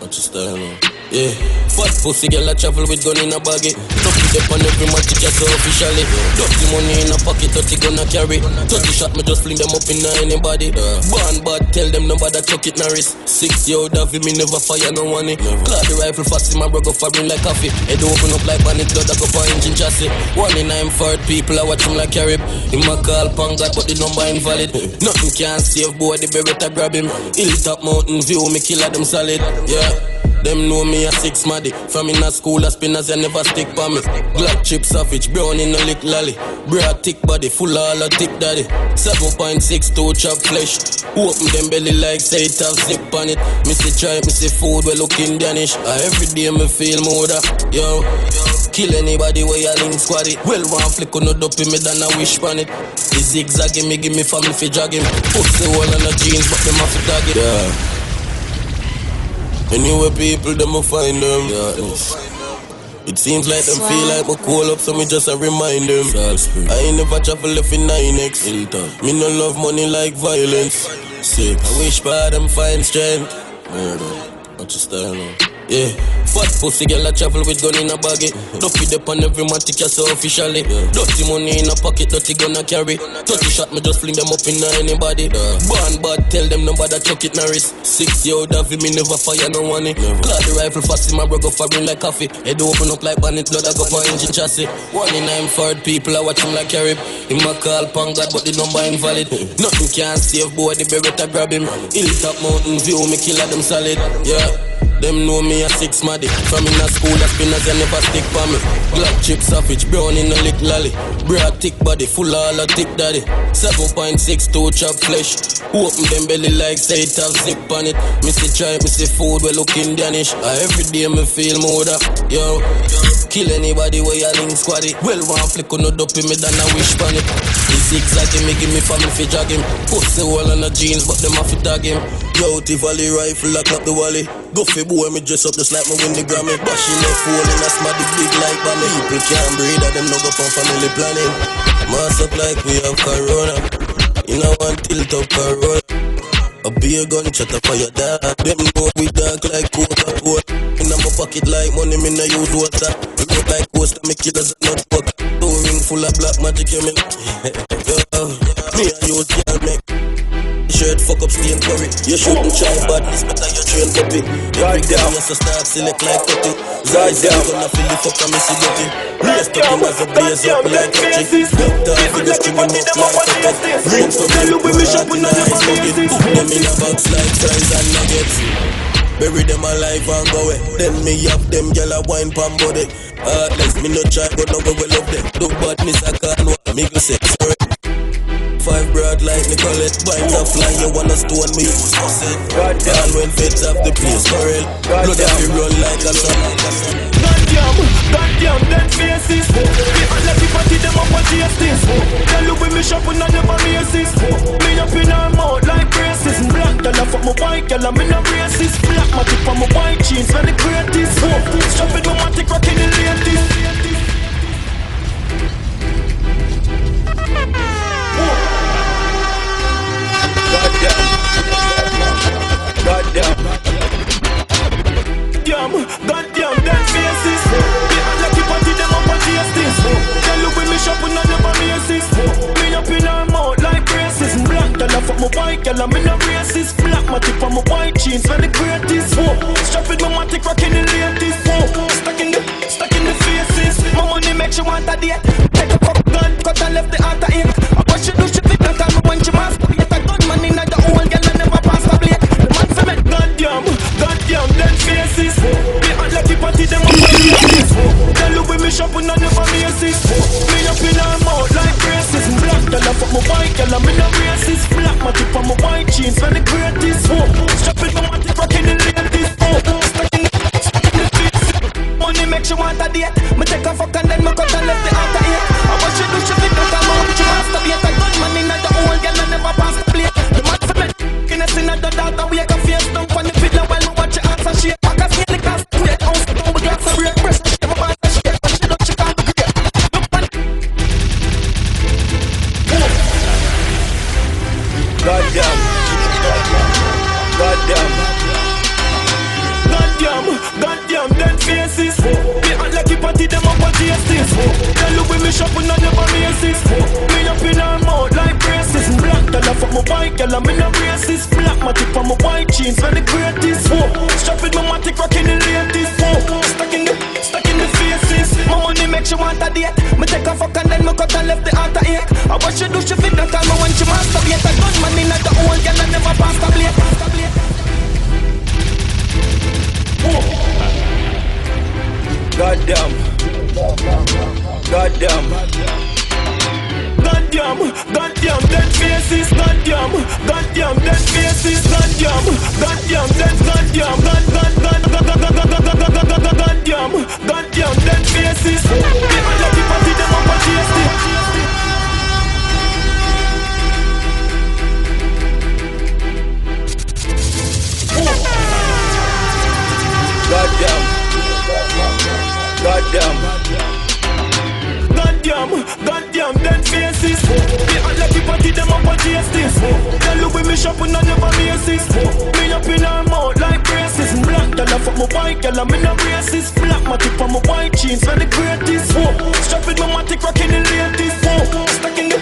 What you stand? Yeah, fat pussy girl I travel with gun in a baggy. Duffy dip on every man ticker so officially. Dirty money in a pocket, dirty gonna carry. 30 shot me just fling them up in anybody. Born bad, tell them nobody chuck it Norris. 60 out of me never fire no money. Clad the rifle fast in my bro go firing like coffee. Head open up like bandit, blood I go for engine chassis. 1 in 9 forward people I watch him like carib. In my call punk God but the number invalid. Nothing can't save boy, the beretta grab him. Hilltop mountain view, me kill them solid. Yeah. Them know me a 6 maddy. From in a school, a spinners, you never stick by me. Black chip savage, brown in a lick lolly. Broad thick body, full of all a thick daddy. 7.62 chop flesh. Open them belly like say it have zip on it. Missy try, missy food, we looking Danish. Every day me feel more that, yo. Kill anybody where you link squaddy. Well, one flick on no dopey me than a wish on it. The zigzag me give me family fi drag him. Puts the wall on the jeans, but them have to tag it. Yeah. Anyway, people, them will find them. Yeah. It seems like them feel like we call up, so me just a remind them. I ain't never travel if in 9X. Me no love money like violence. Say, I wish bad and find strength. What you stand on? Yeah. Fat pussy girl a travel with gun in a baggy. Duffy dip on every man tick so officially. Dirty money in a pocket, dirty gun a carry. 30 shot me just fling them up in anybody. Born bad, tell them nobody chuck it Norris. 6 year old Davy, me never fire no one. Glad the rifle fast in my bro go firing like coffee. Head open up like bandit, blood I go for engine chassis. 1 in 9 Ford people I watch him like carib. Him a call pan God but the number invalid. Nothing can save boy, the beretta grab him. Hilltop mountain view, me killer them solid. Yeah. Them know me a 6 maddy. From in a school, a spinners and never stick for me. Black chip savage, brown in a lick lolly. Broad thick body, full all a thick daddy. 7.62 chop flesh. Open them belly like say it have zip on it. Me see try, me see food, we looking Danish. Every day me feel more that, yo. Kill anybody where you link squaddy. Well, one flick on no dope me than a wish pan it. He zigzagging me, give me family fi jog him. Pussy wall on the jeans, but them have to tag him. Yo, Tivoli rifle, lock up the wally. Go fi boy, me dress up just like me win the Grammy. Bashing left fool in a smarty big like Bammy. People can't breathe, them no go for family planning. Mass up like we have corona. You know one tilt up corona. A beer gun shut up for your dad. Them know we dark like Coca-Cola. In my pocket like money, me no use water. Look like coaster, me killers and not fuck. 2 ring full of black magic, you me. Me I use Gyal make shirt fuck up stain curry. You shouldn't try badness, better you train puppy. Every day you so start select like cutty. Zai gonna feel the fuck and me see dirty. Race to him as a blaze up like country. Doctor, we just string him up like puppet. Bring some people hard in a ice bucket. Put them in a box like fries and nuggets. Bury them alive and go away. Then me have them gyal a wine pan body. Heartless, me no try but no go well love them. Do badness I can't know, me go say sorry. 5 broad like Nicolette. Binds a fly, you wanna stone me. God when feds up the place, Corel. Blood have you run like a son. Goddamn, dead faces. People let me party them up on justice. Tell you when me shopping and never racist. Me up in her mouth like braces. Black girl for my white girl, I'm in a racist. Black matic for my white jeans, when the greatest. Shopping my matic rocking the latest. Goddamn, dead faces. People like you party them up on justice. Tell you when me shopping and never racist. Me up in her mouth like braces. Black girl for my white girl, I'm in a racist. Black matic for my white jeans, when the greatest. Shopping my matic rocking the latest. Stuck in the faces. My money makes you want a date. Take a fuck gun, cut and left the heart to ache. What she do, she fit that time when she must. Get a gunman in the hole, girl, and never pass the blade. The man for me, goddamn, dead faces. People like you party them up on faces. Tell you when me shopping and never racist. Me up in her mouth like braces. Black girl for my white girl, I'm in a racist. Black matic for my white jeans, when the greatest. Shopping my matic rocking the latest. Stuck in the faces. Money makes you want a date. Me take a fuck and then me cut and left the heart to ache. I want you do she fit that time out. She masturbate. A gunman in the hole, girl, and never pass the plate. The man for me, Guinness in the data, we can face down on the fiddler while we watch your answer shake. I can see the gas, great house, down with glass of break. Breast, she never pass the shake, but she don't, she can't be great. Look man. Goddamn, dead faces. People like you party them up on justice. Tell you when me shopping and never racist. Me up in her mouth like braces. Black girl for my white girl, I'm in a racist. Black matic for my white jeans, when the greatest. Shopping my matic rocking the latest. Stuck in the faces. My money makes you want a date. Me take a fuck and then me cut and left the heart to ache. I what she do, she fit that time when she masturbate. A gunman in the hole, girl, and never pass the blade. Goddamn, dead faces. Goddamn, dead faces. Goddamn, dead faces. People like you party them up on justice. Goddamn, dead faces. People like you party them up on justice. Tell you when me shopping and never racist. Me up in her mouth like braces. Black girl, I fuck my white girl, I'm in a racist. Black matic on my white jeans, when the greatest. Whoa, strap with my matic rocking the latest. Whoa, stuck in the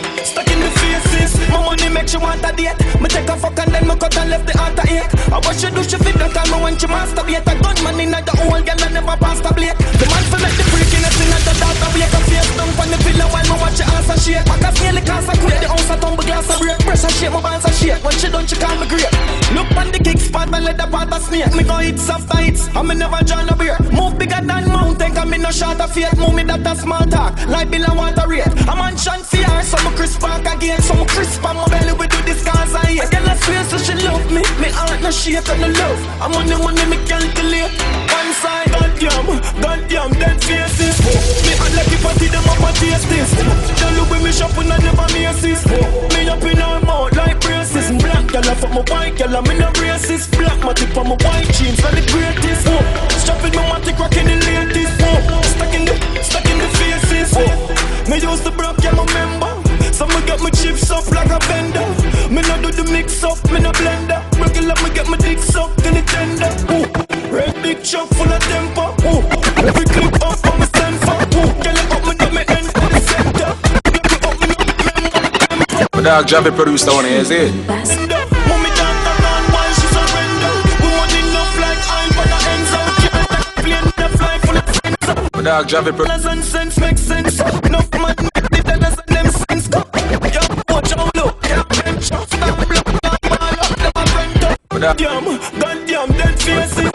faces. My money makes you want a date. Me take a fuck and then me cut and left the heart a ache. I what she do, she fit that time when she masturbate. A gunman in the whole girl and never pass the blade. The man for make the freakiness in the data wake. A face down on the pillow while me watch your ass a shake. Back a nearly cast a quake. The house a tumble glass a break. Press a shake, my bands a shake. When she done, she call me great. Look on the kick spot and let the part a snake. Me go hits after hits, and me never join a beer. Move bigger than mountain, cause me no short of fate. Move me that a small talk, like bill and water rate. A mansion fear, so me crisp back again. So me crisp on my belly, we do this cause I hate. A girl a swear so she love me, me heart no shake and no love. I'm on the money me calculate. One side, goddamn, dead faces. Me hot like if I see them up and taste this. Don't look with me shopping and never misses. Me up in her mouth like braces. Black girl I fuck my white girl, I'm in a racist. Black matic on my white jeans, for the greatest. Strap with my matic rocking the latest. Stuck in the faces. Me used to broke, yeah, my member. So me get my chips up like a vendor. Me no do the mix up, me no blender. Regular me get my dick sucked in the tender. Red big truck full of temper. Every clip up on my stand for. Girl up me know me end for the center. My dog Javi produced that one, is it? Mommy don't come on while she surrender. Woman enough like I'm for the ends up. Plane the fly full of sense up. My dog Javi produced. Doesn't sense make sense. Enough man the dollars and them sense go. Yo, watch out look. Yeah, bench stop block down ball up the friend up. Goddamn, dead faces.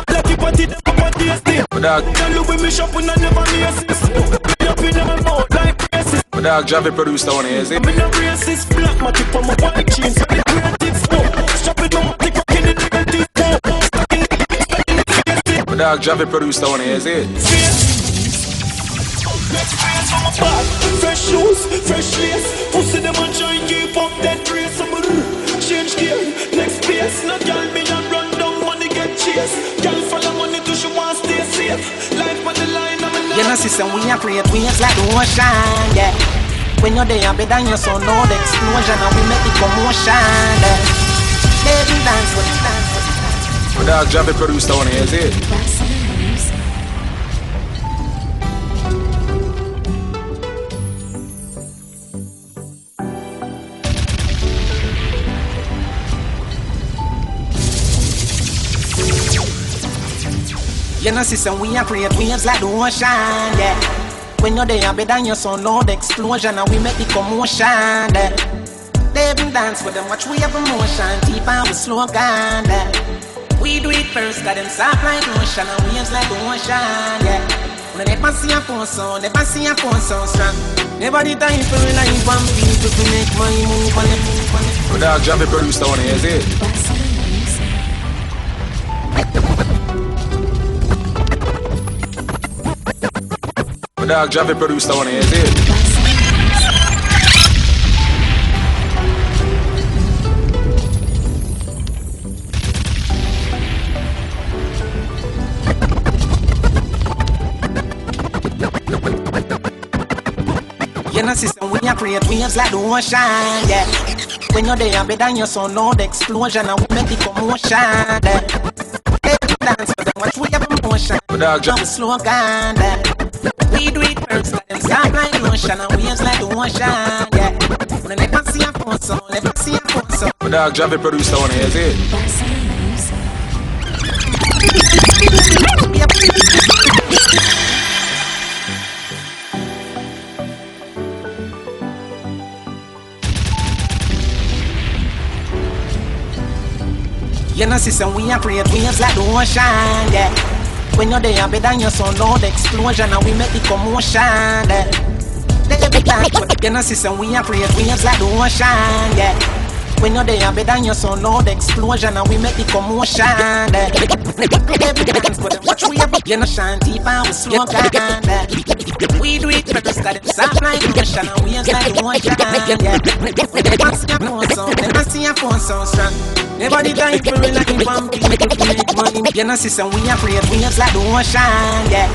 Lucky party, the party is there. Don't look with me shopping and never misses. Me up in my mouth like braces. My dog Javi produced that one, is it? I'm in a racist. Black matic on my white jeans, for the greatest. Strap with my matic rocking the latest. Stuck in the faces. My dog Javi produced that one, is it? Next face on my back, fresh shoes, fresh lace. Pussy them and try keep up that race. Change gear, next pace. No girl me and run down money get chased. Girl follow money to she want stay safe. Life on the line, I'm in. You know, system we are create waves like the ocean, yeah. When you're there, better than your son, know the explosion, and we make the commotion, yeah. Baby dance with it, dance with it. My dog Javi produced that one, is it? You know, system we are create waves like the ocean, yeah. When you're there, better than your son, know the explosion, and we make the commotion, yeah. They even dance with them, watch we have emotion, deep and we slow down, yeah. We do it first, got them soft like lotion, and waves like the ocean, yeah. We never see a phone sound, never see a phone sound strong. Never the time for relying on people to make money move on it, move on it. My dog Javi produced that one, is it? My dog Javi produced that one, is it? You know, system we are create waves like the ocean, yeah. When you're there, better than your son, know the explosion, and we make the commotion, yeah. They dance with them, watch we have emotion, and we slow down, yeah. We do it first, got them soft like the ocean, and waves like the ocean, yeah. We never see a phone sound, never see a phone sound. My dog Javi produced that one, is it? You know, system we are create waves like the ocean, yeah. When you're there, better than your son, know the explosion, and we make the commotion, yeah. They be dance with it. You know, system we are create waves like the ocean, yeah. When you're there, better than your son, know the explosion, and we make the commotion, yeah. They be dance with them, watch we have, you know, shine deep and we slow down, yeah. We do it first, got them soft like the ocean, and waves like the ocean, yeah. Never see a phone sound, never see a phone sound strong. Never the time for relying on people to make money. You know, system we are create waves like the ocean, yeah.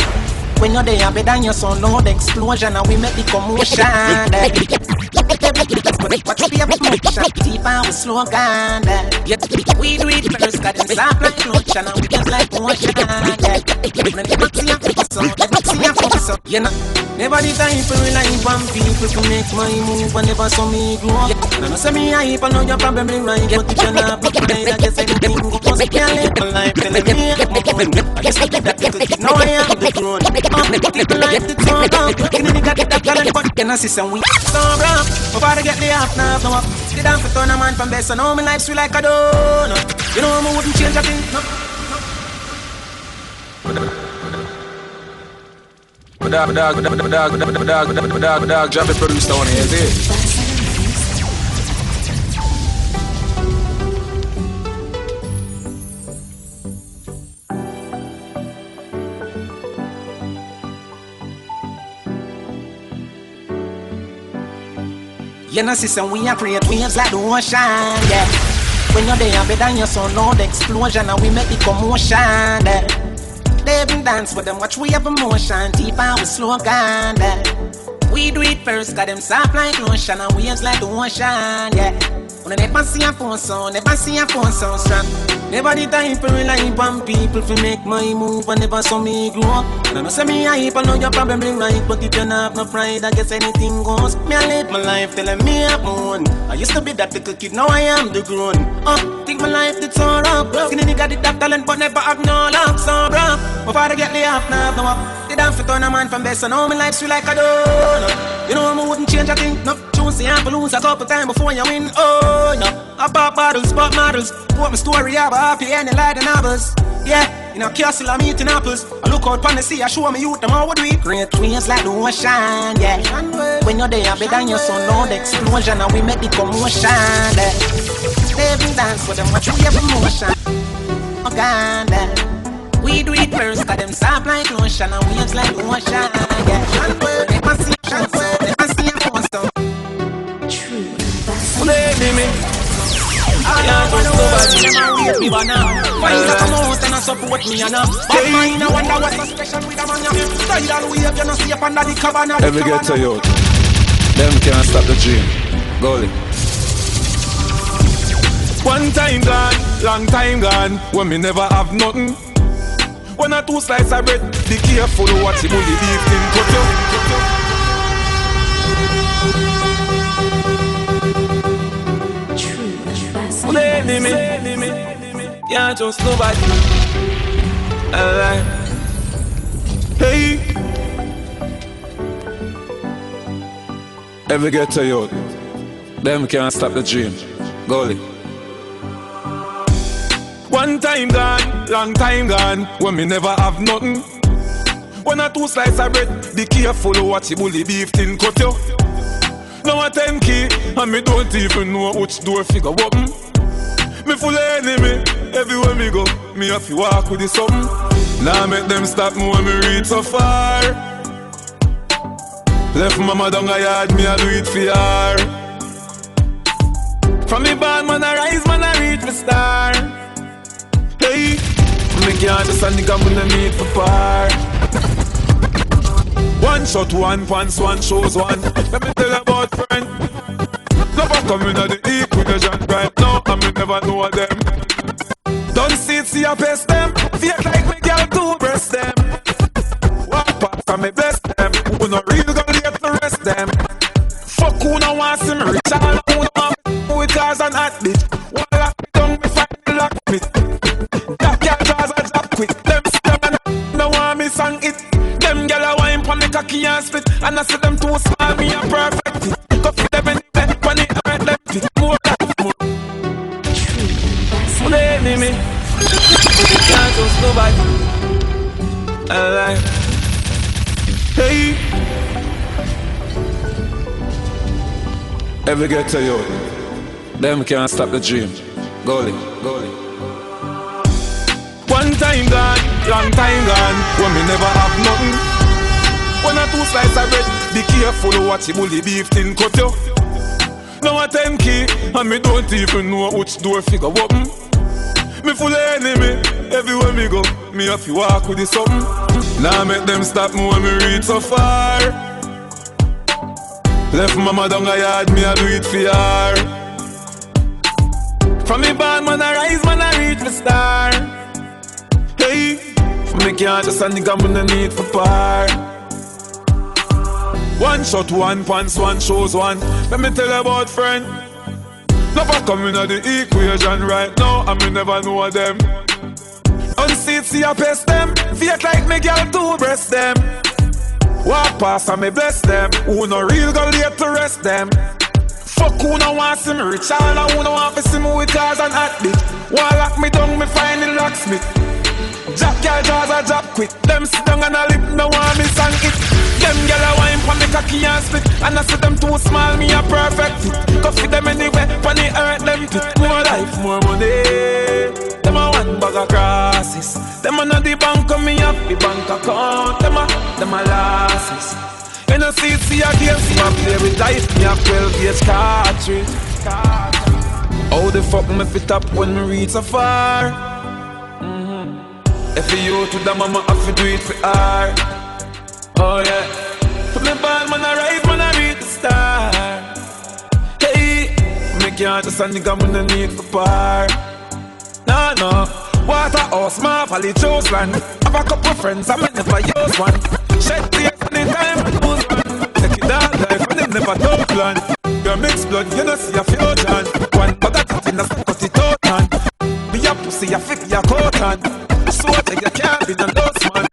When you're there, better than your son, know the explosion, and we make the commotion, yeah. What you be a motion? Deep and we slow down. We do it first, got them soft like lotion and we just like motion. Never see a fuss up, you know. Never the time for relying on people to make my move and never saw me grow up. Now no say me hype, I know you're probably right, but if you're not pride, I guess anything goes. Can't live my life till I make I just look at that little kid, now I am the grown. Little life to turn up, looking in the got that talent, but can I see some weak? So rough, before I get the half now, no up. Sit down for turn a man from best, I know my life's sweet like a donut. You know I wouldn't change a thing, no. Dog, drop the producer on here, is it? You know, sister, we are create waves like the ocean, yeah. When you're there, better than your son, loud explosion, and we make the commotion, yeah. They even dance with them, watch we have emotion, deep and we slow down, yeah. We do it first, got them soft like lotion, and waves like the ocean, yeah. When I never see a phone sound, strong. Never the time for relying on people to make my move and never saw me grow up. And I know say me hype, I know you're probably right, but if you not have no pride, I guess anything goes. Me I live my life till me have moon. I used to be that little kid, now I am the grown. Think my life did so rough. Skinny nigga did that talent, but never have no luck. So rough, before I get laid off, now have no up. They done for turn a man from best, I know my life's sweet like a donut. You know I wouldn't change a thing, no. See, I lose a couple times before you win. Oh, no. I pop bottles, pop models. Put my story up, happy and like the novels. Yeah, in a castle, I'm eating apples. I look out on the sea, I show me youth, them all what we great waves like the ocean, yeah. When you're there, better than your son, loud explosion, and we make the commotion, yeah. They even dance with them, watch we have emotion. We do it first, got them soft like lotion, and waves like the ocean, yeah. They must see a phone stone. Baby me, I can't trust nobody. Me banana, find a come out and a support me and a. But mine I wonder what's so special with a man. Tidal wave, you know see up under the cabana. Every get to you, them can't stop the dream. Goalie. One time gone, long time gone, when me never have nothing. One or two slices of bread, be careful what you bully beef thing cut you. Me, can't trust nobody. Alright. Hey. Every get to you, them can't stop the dream. Goalie. One time gone, long time gone, when me never have nothing. One or two slices of bread, be careful what you bully beef thing cut you. Now a 10 key, and me don't even know which door figure open. Me full of enemy, everywhere me go, me have to walk with the something. Now make them stop me when me reach so far. Left mama down a yard, me a do it for her. From me bad man I rise, man I reach my star. Hey, me can't just a nigga when I need for par. One shot, one pants, one shows one. Let me tell you about friend. Never coming at the equation right now, and me never know them. Don't see it, see I best them. Feel like me girl to breast them. Walk past and me bless them. Who no real gonna get to rest them. Fuck who no want see me rich, all who no want me with cars and hot bitch. One lock me down, me find me lock me. That girl draws a job quick. Them see them and no want me song it. Them girl a wine pon me cocky and spit, and I see them too small, me a perfect it. Go for them anywhere, when it hurt them fit. More than more. Full enemy, can't trust nobody. Alright. Hey. Every get to you, them can't stop the dream. Goalie. One time gone, long time gone, when me never have nothing. One or two slices of bread, be careful what you bully beef thing cut you. Now a 10 key, and me don't even know which door figure open. Me full of enemy, everywhere me go, me have to walk with the something. Now make them stop me when me reach so far. Left mama down a yard, me a do it for her. From me born, man, I rise, man, I reach the star. Hey, me can't just a nigga, me no need for par. One shot, one pants, one shows one. Let me tell you about friend. Never coming out the equation right now, and me never know them. On seats, see a pest them. Fake like me girl to breast them. Walk past and me bless them. Who no real go late to rest them. Fuck who no want see me rich. All who no want to see me with cars and hot bitch. Wall lock me down, me find the locksmith. Jack your jaws a drop quick. Them sit down and a lip, no want me sang it. Them gyal a wine pon me cocky and spit. And I see them too small, me a perfect fit. Go fit them anywhere, pon the earth them fit. More life, more money. Them a one bag of crosses. Them a know the bank of me up the bank account. Them a losses. You know see a game, see a play with life. Me a 12-gauge cartridge. How the fuck me fit up when me reach so far? If you to the mama, I fi do it for her. Oh yeah. Put me ball, man, I rise, man, I reach the star. Hey, me can't just a nigga, me no need for par. No, Waterhouse, my valley, chose land. Have a couple friends, I may never use one. Shed tears anytime I lose one. Take it all life, and them never talk plan. Your mixed blood, you know see a fusion. One bag of tat in a cut it out, man. Be a pussy, a fit, a coat, and so I think you can't be the lost man.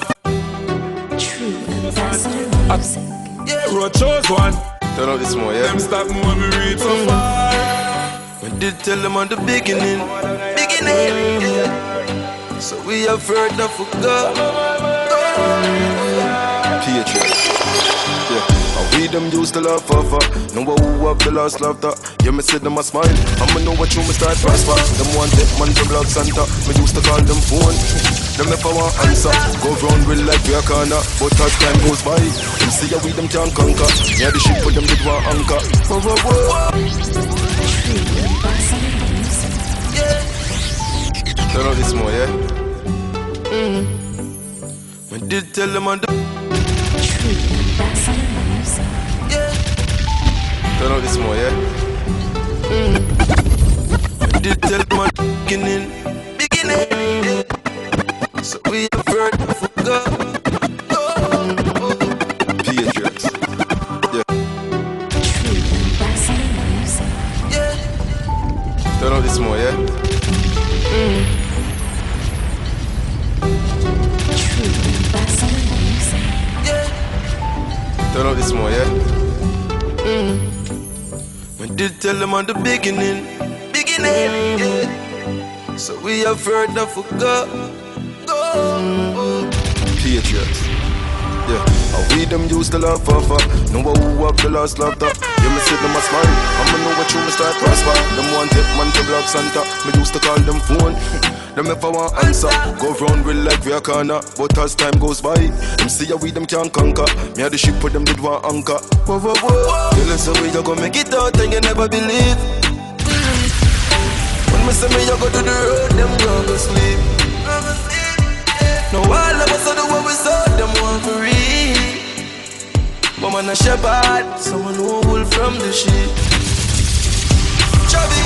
True ambassador music. Yeah, road chose one. Turn out this more, yeah? Them stop more, me reach so far. I did tell them on the beginning. Yeah. So we have heard that for God. Patriots. Yeah. And we them used to love forever. Know who have the last laughter. Yeah, me see them a smile. I'ma know what you me start prosper. Them want it, man, the block Santa. Me used to call them phone. Them if I want answer. Go round real like we a corner. But as time goes by, them see how we them can't conquer. Yeah, the ship for them did want anchor. Turn out this more, yeah? I did tell them on the turn out this more, yeah? I did tell them on the beginning. So we have heard for God. Patriots. Yeah. Turn out this more, yeah? Turn out this more, yeah? I did tell them on the beginning. Yeah. So we have heard enough for God. Patriots. Yeah. And we them used to love forever. Know who have the last laughter. Yeah, me see them a smile. I'ma know what you me start prosper. Them want it, man, to block Santa. Me used to call them phone. Them if I want answer. Go round real like we a corner. But as time goes by, them see how we them can't conquer. Me had the ship with them did want anchor. Whoa. Tell us how we you gonna make it out and you never believe. When me say me you go to the road, them gonna sleep. Now all of us are the what we saw, them want for real. But man a shepherd, someone who wool from the sheep. Chubby.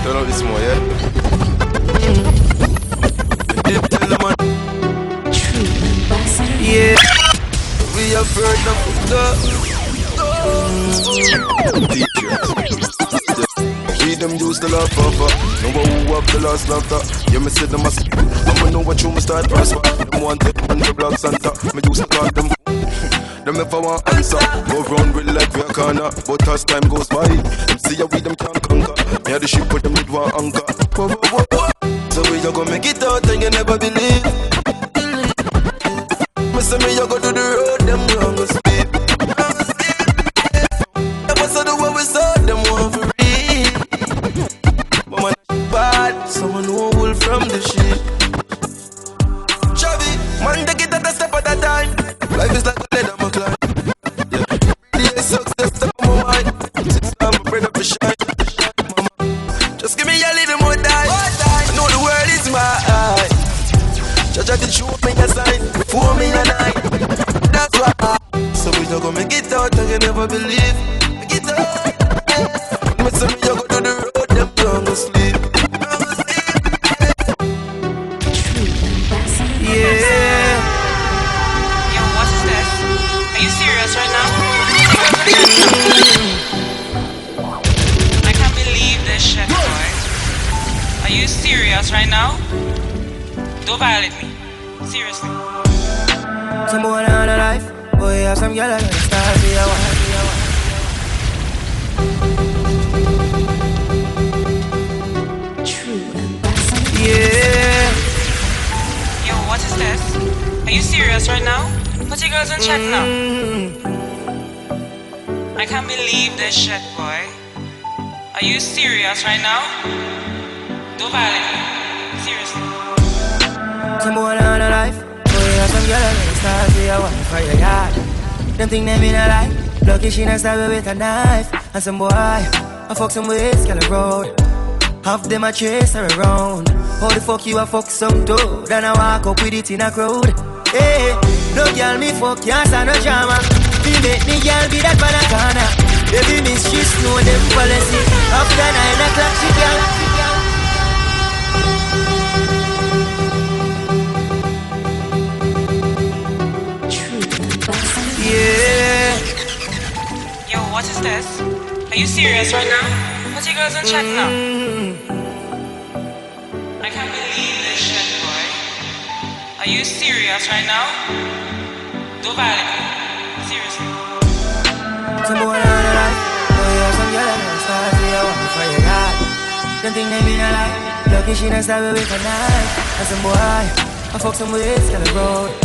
Turn out this more, yeah? Tell them on yeah. We have heard of the we them used to love forever. Know who have the last laughter. Yeah, me see them as I'ma know what you me start prosper. Them want it, man, the block Santa. Me used to call them them if I want answer. Go round real like we a corner. But as time goes by, them see how we them can't conquer. Me had the ship with them did want anchor. So we you gonna make it out and you never believe. Me say me you go to the road, them gonna speed. Them must do what we saw, them want for real. But man bad, someone who wool from the ship. Chubby, man take it at a step at a time. Life is like a leather climb. Yeah, the success to my mind. Since I'm a friend of a shine. Mama, just give me a little more time. I know the world is mine. try to show me a sign, for me a night. That's why. So we don't go make it out, I can never believe. Make it out. But some of you go to the road, them don't go sleep. Yeah. Yo, what is this? Are you serious right now? I can't believe this shit, boy. Are you serious right now? Don't violate me. Seriously. Some boy on a life. Boy, have some gyal gonna start be a wife. Yeah. Yo, what is this? Are you serious right now? Put your girls in check now. I can't believe this shit, boy. Are you serious right now? Don't violate me. Seriously. Some boy on a life. Boy, have some gyal gonna start be a wife for your yard. Them think them in a life. Lucky she not stab with a knife. And some boy, I fuck some ways, girl a road. Half them a chase her around. How the fuck you a fuck some dude? Then I walk up with it in a crowd. Hey, no girl me fuck, can't stand no drama. Me make me girl be that banana. Baby mistress know them policy. After 9 o'clock she can't. Yeah. Yo, what is this? Are you serious right now? Put your girls in check now. I can't believe this shit, boy. Are you serious right now? Don't violate me. Seriously. Some boy on a life. Boy, have some gyal gonna start be a wife for your yard. Them think them in a life. Lucky she not stab with a knife. And some boy, I fuck some ways, girl a road.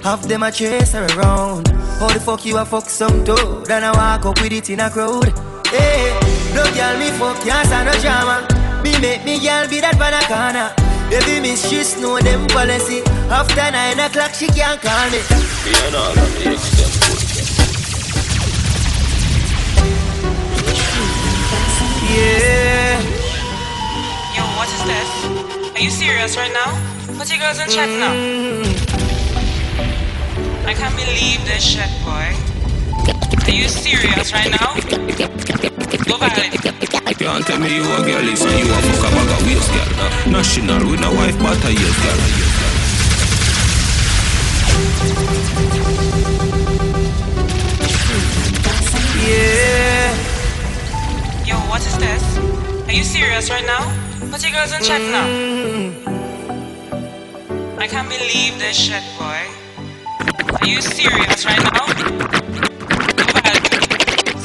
Half them a chase her around. How the fuck you a fuck some dude? Then I walk up with it in a crowd. Hey, no girl me fuck, can't stand no drama. Me make me girl be that banana. Baby mistress know them policy. After 9 o'clock she can't call me. Me and all of the extent. Yeah. Yo, what is this? Are you serious right now? Put your girls in check now. I can't believe this shit, boy. Are you serious right now? Go violate. You can't tell me you a girl is and you a fuck a bag of waist, girl. National with no wife but a years, girl. Yeah. Yo, what is this? Are you serious right now? Put your girls in check now. I can't believe this shit, boy. Are you serious right now?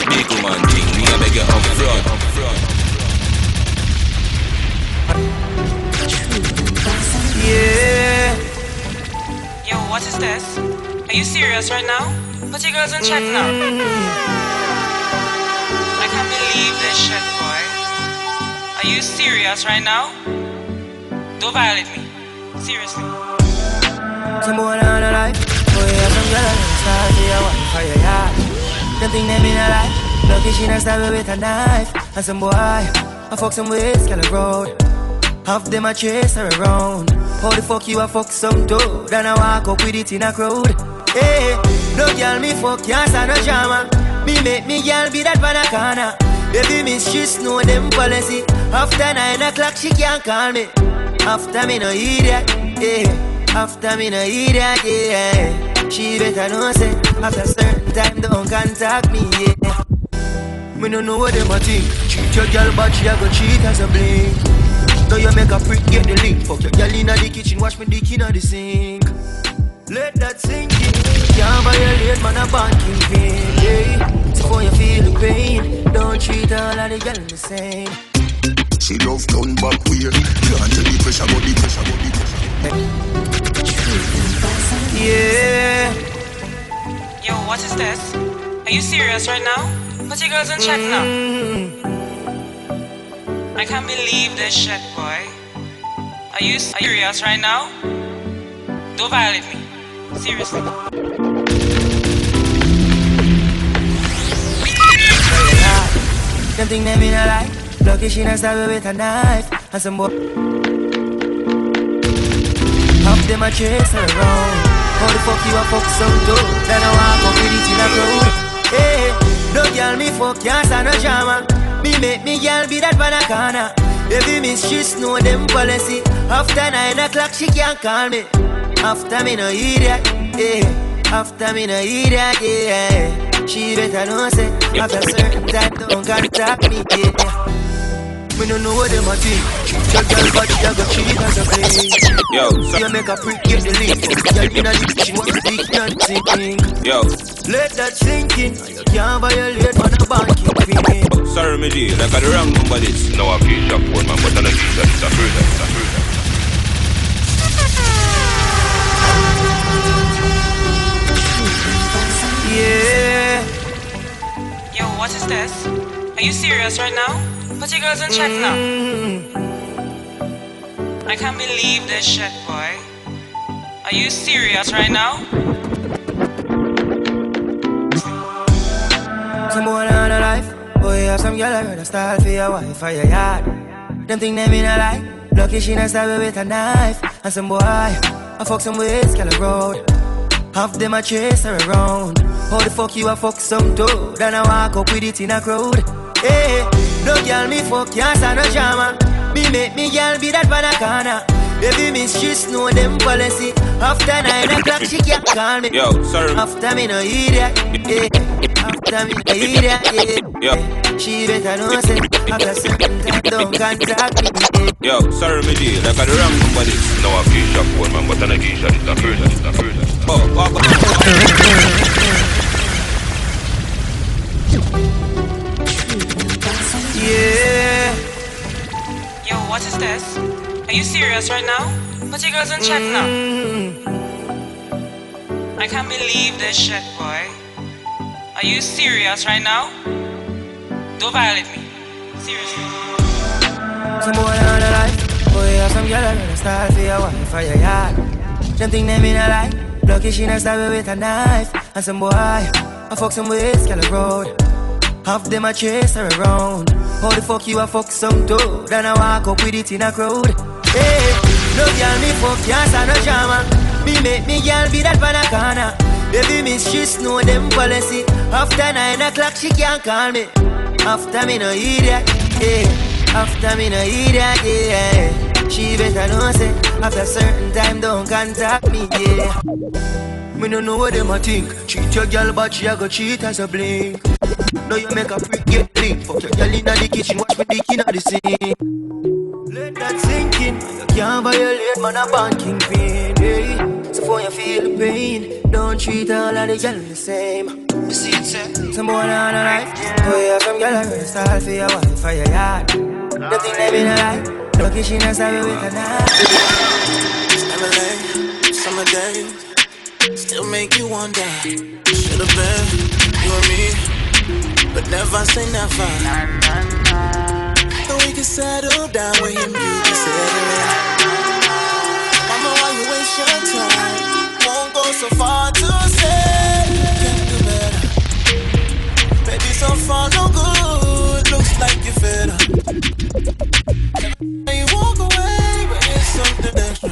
Big woman thing, me a beg you up front. Yeah. Yo, what is this? Are you serious right now? Put your girls in check now. I can't believe this shit, boy. Are you serious right now? Don't violate me. Seriously. Some boy on a life. Boy, have some gyal gonna start be a wife for your yard. Them think them in a life. Lucky she not stab with a knife. And some boy, I fuck some ways, girl a road. Half them a chase her around. How the fuck you a fuck some dude? Then I walk up with it in a crowd. Hey, no girl me fuck, can't stand no drama. Me make me girl be that banana. Baby mistress know them policy. After 9 o'clock she can't call me. After me no idiot, yeah. After me no idiot, yeah. She better know say after certain time don't contact me, yeah. Me no know what them a think. Treat your girl but she a go cheat as a blink. Now you make a prick get the link. Fuck your girl inna the kitchen, wash me dick inna the sink. Let that sink in. Can't violate man a bad kingpin, yeah. So before you feel the pain, don't treat all of the girl the same. She love turn back weird. Can't tell the pressure, but the pressure, but the pressure. Yeah. Yo, what is this? Are you serious right now? Put your girls in check now. I can't believe this shit, boy. Are you serious right now? Don't violate me. Seriously. Them think them in a life. Lucky she not stab with a knife. And some boy. Half them a chase her around. How the fuck you a fuck some dope? Then I walk up with it in a crowd. Hey, no girl me fuck, can't stand no drama. Me make me girl be that banana. Every miss she know them policy. After 9 o'clock she can't call me. After me no idiot, yeah. After me no idiot, yeah. She better know say after certain time don't contact me, yeah. Me no know what them a think. Your girl body a go cheat as a play. Yo, so you make a prick get the link. Girl inna the kitchen want the dick nothing. Yo, let that sink in. You can't violate on a banking fee. Sorry me G, like I the wrong number this. No I feel shock one man, but I don't feel that it's a further. Yeah. Yo, what is this? Are you serious right now? Put your girls in check now. I can't believe this shit, boy. Are you serious right now? Some boy on a life. Boy, have some girl I heard a style for your wife or your yard. Them think them in a lie. Lucky she not stab with a knife. And some boy, I fuck some ways, girl a road. Half them a chase her around. How the fuck you a fuck some dude? Then I walk up with it in a crowd. Hey, no girl me fuck, can't stand no drama. Me make me girl be that banana. Baby miss she know them policy. After 9 o'clock she can't call me. Yo, sorry. After me no idiot, yeah. After me no idiot, yeah. She better know say after certain time don't contact me, yeah. Yo, sorry me G, like I the wrong number this. No I feel shock one man, but I don't feel that it's a further. Oh, yeah. Yo, what is this? Are you serious right now? Put your girls in check now. I can't believe this shit, boy. Are you serious right now? Don't violate me. Seriously. Some boy on a life. Boy, have some girl I style for your wife or your yard. Them think them in a lie. Lucky she not stab with a knife. And some boy, I fuck some ways, girl a road. Half them a chase her around. How the fuck you a fuck some dude? Then I walk up with it in a crowd. Hey, no girl me fuck, can't stand no drama. Me make me girl be that banana. Baby miss she know them policy. After 9 o'clock she can't call me. After me no idiot, yeah. After me no idiot, yeah. She better know say after certain time don't contact me, yeah. Me no know what them a think. Cheat your girl but she a go cheat as a blink. Now you make a freak get link. Fuck your girl inna the kitchen, watch me dick inna the sink. Let that sink in. You can't violate man a banking pain, yeah. So for you feel the pain, don't treat all of the girls the same. You see it, sir? Some boy on a life. Boy, have some girl I heard style for your wife or your yard. Don't think they been a lie. Lucky she not stab with a knife. LA, summer days, still make you wonder. Should've been you and me, but never say never. So we can settle down when you can settle down. Mama, why you waste your time? Won't go so far to say you can do better. Baby, so far no good. Looks like you're fed up. You walk away, but it's something extra.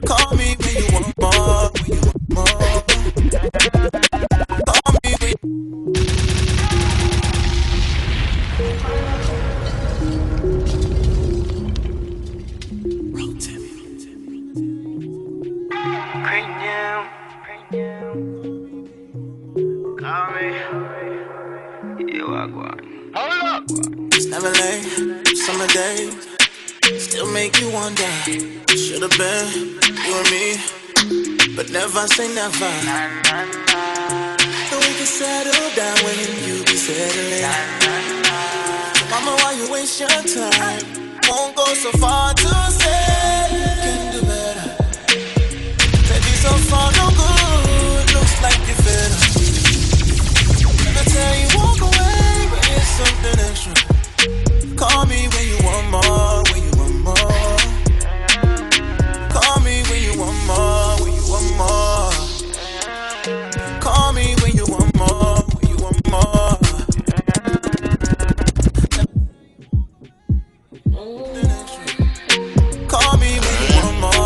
Call me when you want more, when you want more. Call me when Kranium. Call me. You are going. Hold up. it's never late, summer days, still make you wonder. Should've been you and me, but never say never. So we can settle down when you be settling. Mama, why you waste your time? Won't go so far to say you can do better. Baby, so far no good. Looks like you're fed up. I tell you walk away, but it's something extra. Call me when you want more, when you want more. Call me when you want more, when you want more. Call me when you want more, when you want more. Call me when you want more.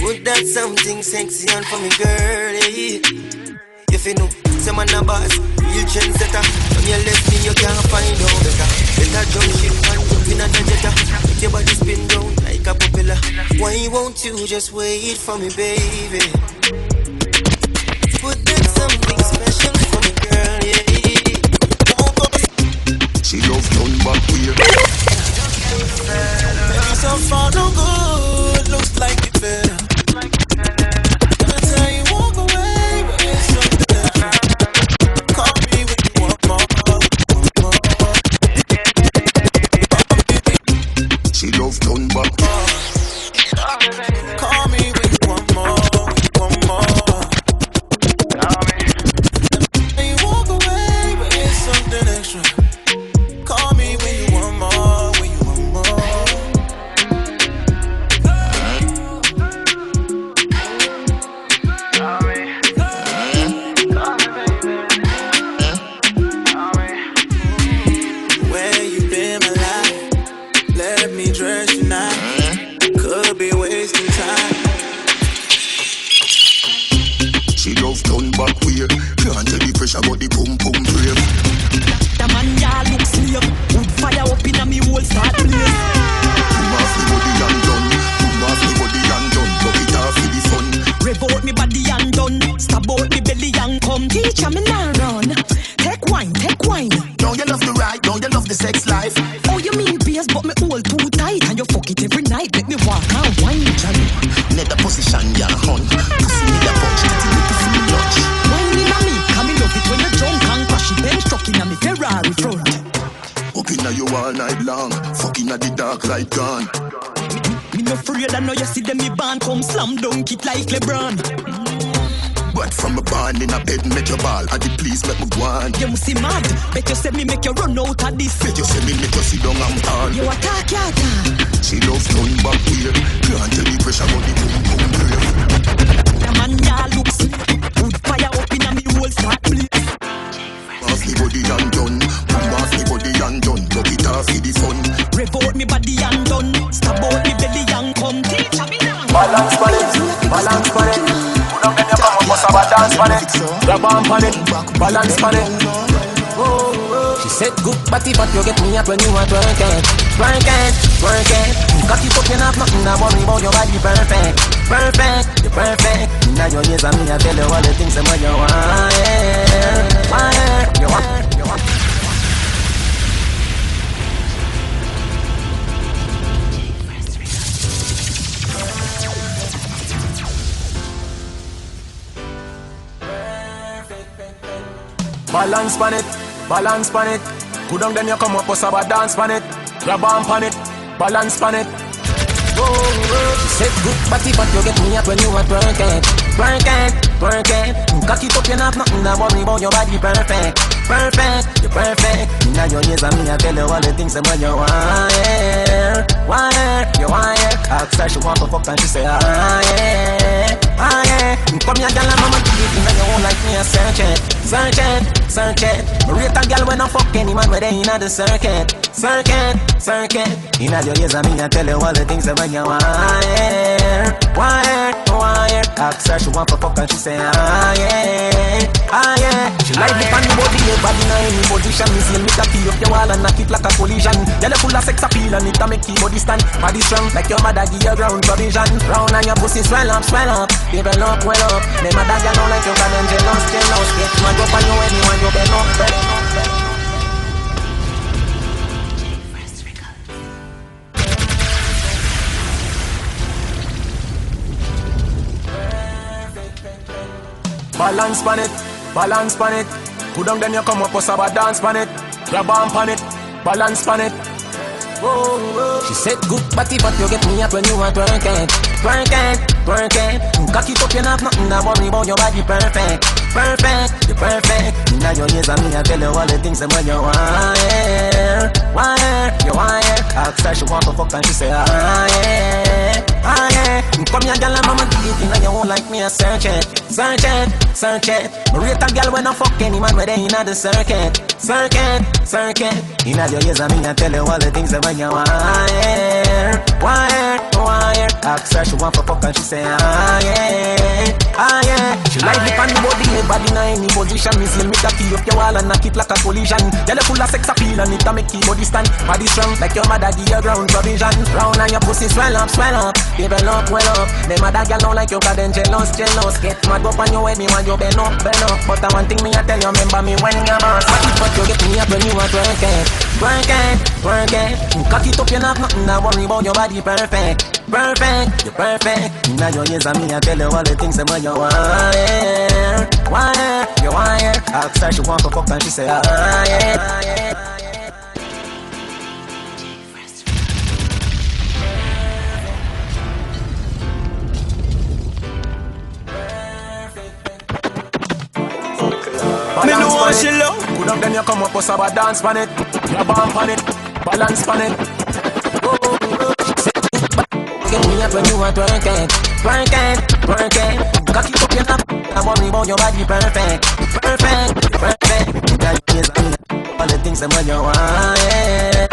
Put that something sexy on for me, girl. If you know, some man a boss, real trendsetter. When you left me, you can't find out better. Better jump ship and jump in a Jada. Make your body spin down like a propeller. Why won't you just wait for me, baby? Put that something special for me, girl, She loves done back here. Maybe so far no good, looks like it better. Every time you walk away, but it's something different. Call me when you want more. She loves done back here. Call me when you want more. When you walk away, but it's something extra. Call me when you want more. Where you been, my life? Let me dress you now. Could be wasting time. She loves done back here. Can't tell the pressure about the pum pum brave. The man ya look slave. Wood fire up in a me whole start blaze. Boom off me body and done. Boom off me body and done. Buck it off for the fun. Rev out me body and done. Stab out me belly and come. Teacher me now run. Take wine, take wine. Don't you love the ride? Don't you love the sex life? Oh, you mean beers, but me hold too tight. And you fuck it every night. Let me walk and wine, Johnny. Let the position, ya hunt. Pussy me the punch, that it make you feel lunch. Wine in a me, come me love it when you drunk and crash it. Benz truck in a me Ferrari front. Up inna you all night long. Fucking at the dark light gone. Me no afraid, I know you see them me band come slam dunk it like LeBron. But from a band in a bed, make your ball. I did please make me go on. You must see mad. Bet you say me make you run out of this. Bet you say me make you sit down and fall. You attack, you attack. She loves done back here. Can't tell the pressure about the boom boom brave. The man ya looks wood fire up in a me whole start blaze. Off me body and done. Boom off me body and done. Buck it off for the fun. Rev out me body and done. Stab out me belly and come. Teach me now. Balance on it, balance on it. Put up then you come up, must have a dance on it. Grab on it, balance on it. She said good body, but you get me up when you want to work it. Work it, work it. Cock it up, you have nothing to worry about. Your body perfect, perfect, you're perfect. Now your ears and me, I tell you all the things that you want. You want. Balance on it, balance on it. Put down then you come up, must have a dance on it. Grab on it, balance on it. She said good body, but you get me up when you want to work it. Work it, work it. Cock it up, you have nothing to worry about. Your body perfect, perfect, you're perfect. Now your ears and me, I tell you all the things that you want. You want. Ask her she want to fuck and she say come here, girl, and mama give it. Now you won't like me, I search it. Me rate a girl when I fuck any man where they inna the circuit. Inna your ears and me, I tell you all the things that you want. Ask her she want to fuck and she say She like me on the body, your body in any position. Me see me cocky up your wall and knock it like a collision. Girl, you full of sex appeal and it a make your body stand. Body strong like your mother give you ground provision. Round and your pussy swell up, develop well up. Them mother girl don't like you 'cause them jealous. Get man go on your head, me want you bend up. Balance on it, balance on it. Put down then you come up, must have a dance on it. Grab on it, balance on it. She said good body, but you get me up when you want to work it. Work it. Cock it up, you have nothing to worry about. Your body perfect, perfect, you're perfect. Now your ears and me, I tell you all the things that you want. You want. Ask her she want to fuck and she say come here, girl, and mama give it. Now you won't like me, I search it. Me rate a girl when I fuck any man where they inna the circuit. Inna your ears and me, I tell you all the things that you want. Ask her, she want for fuck and she say, ah yeah. She like the pan body, body in any position. Me see me cocky up your wall and knock it like a collision. Girl, you full of sex appeal and it a make your body stand. Body strong like your mother give your ground provision. Round and your pussy swell up, develop well up. Them other girl don't like you 'cause them jealous. Get mad up on your head, me want you bend up. But I one thing me I tell you, remember me when you're boss. But you get me up when you want to work it. Cock it up, you not nothing to worry about your body perfect. You're perfect. Now your ears and me I tell you all the things about you wire. You wire. Ask her she want to fuck and she say yeah. Me know what she love. Good up then you come up with a dance pan it. You bump on it, balance pan it. Get me up when you want to work it. Cock it up your nap. I worry about your body perfect. All the things that when you wire.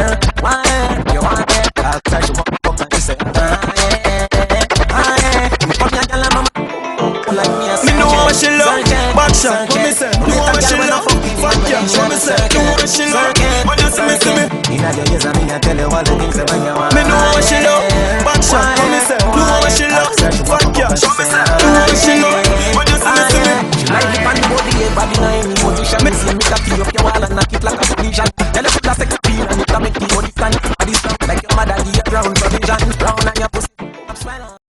You wire. I'll try to walk and you say me know what she love. Backshot, what me say? Know what she love. Fuck yeah, what me say? Know what she love. When you see me. Inna your ears and me I tell you all the things that when you want. Me know what she love. Backshot, what me say? Know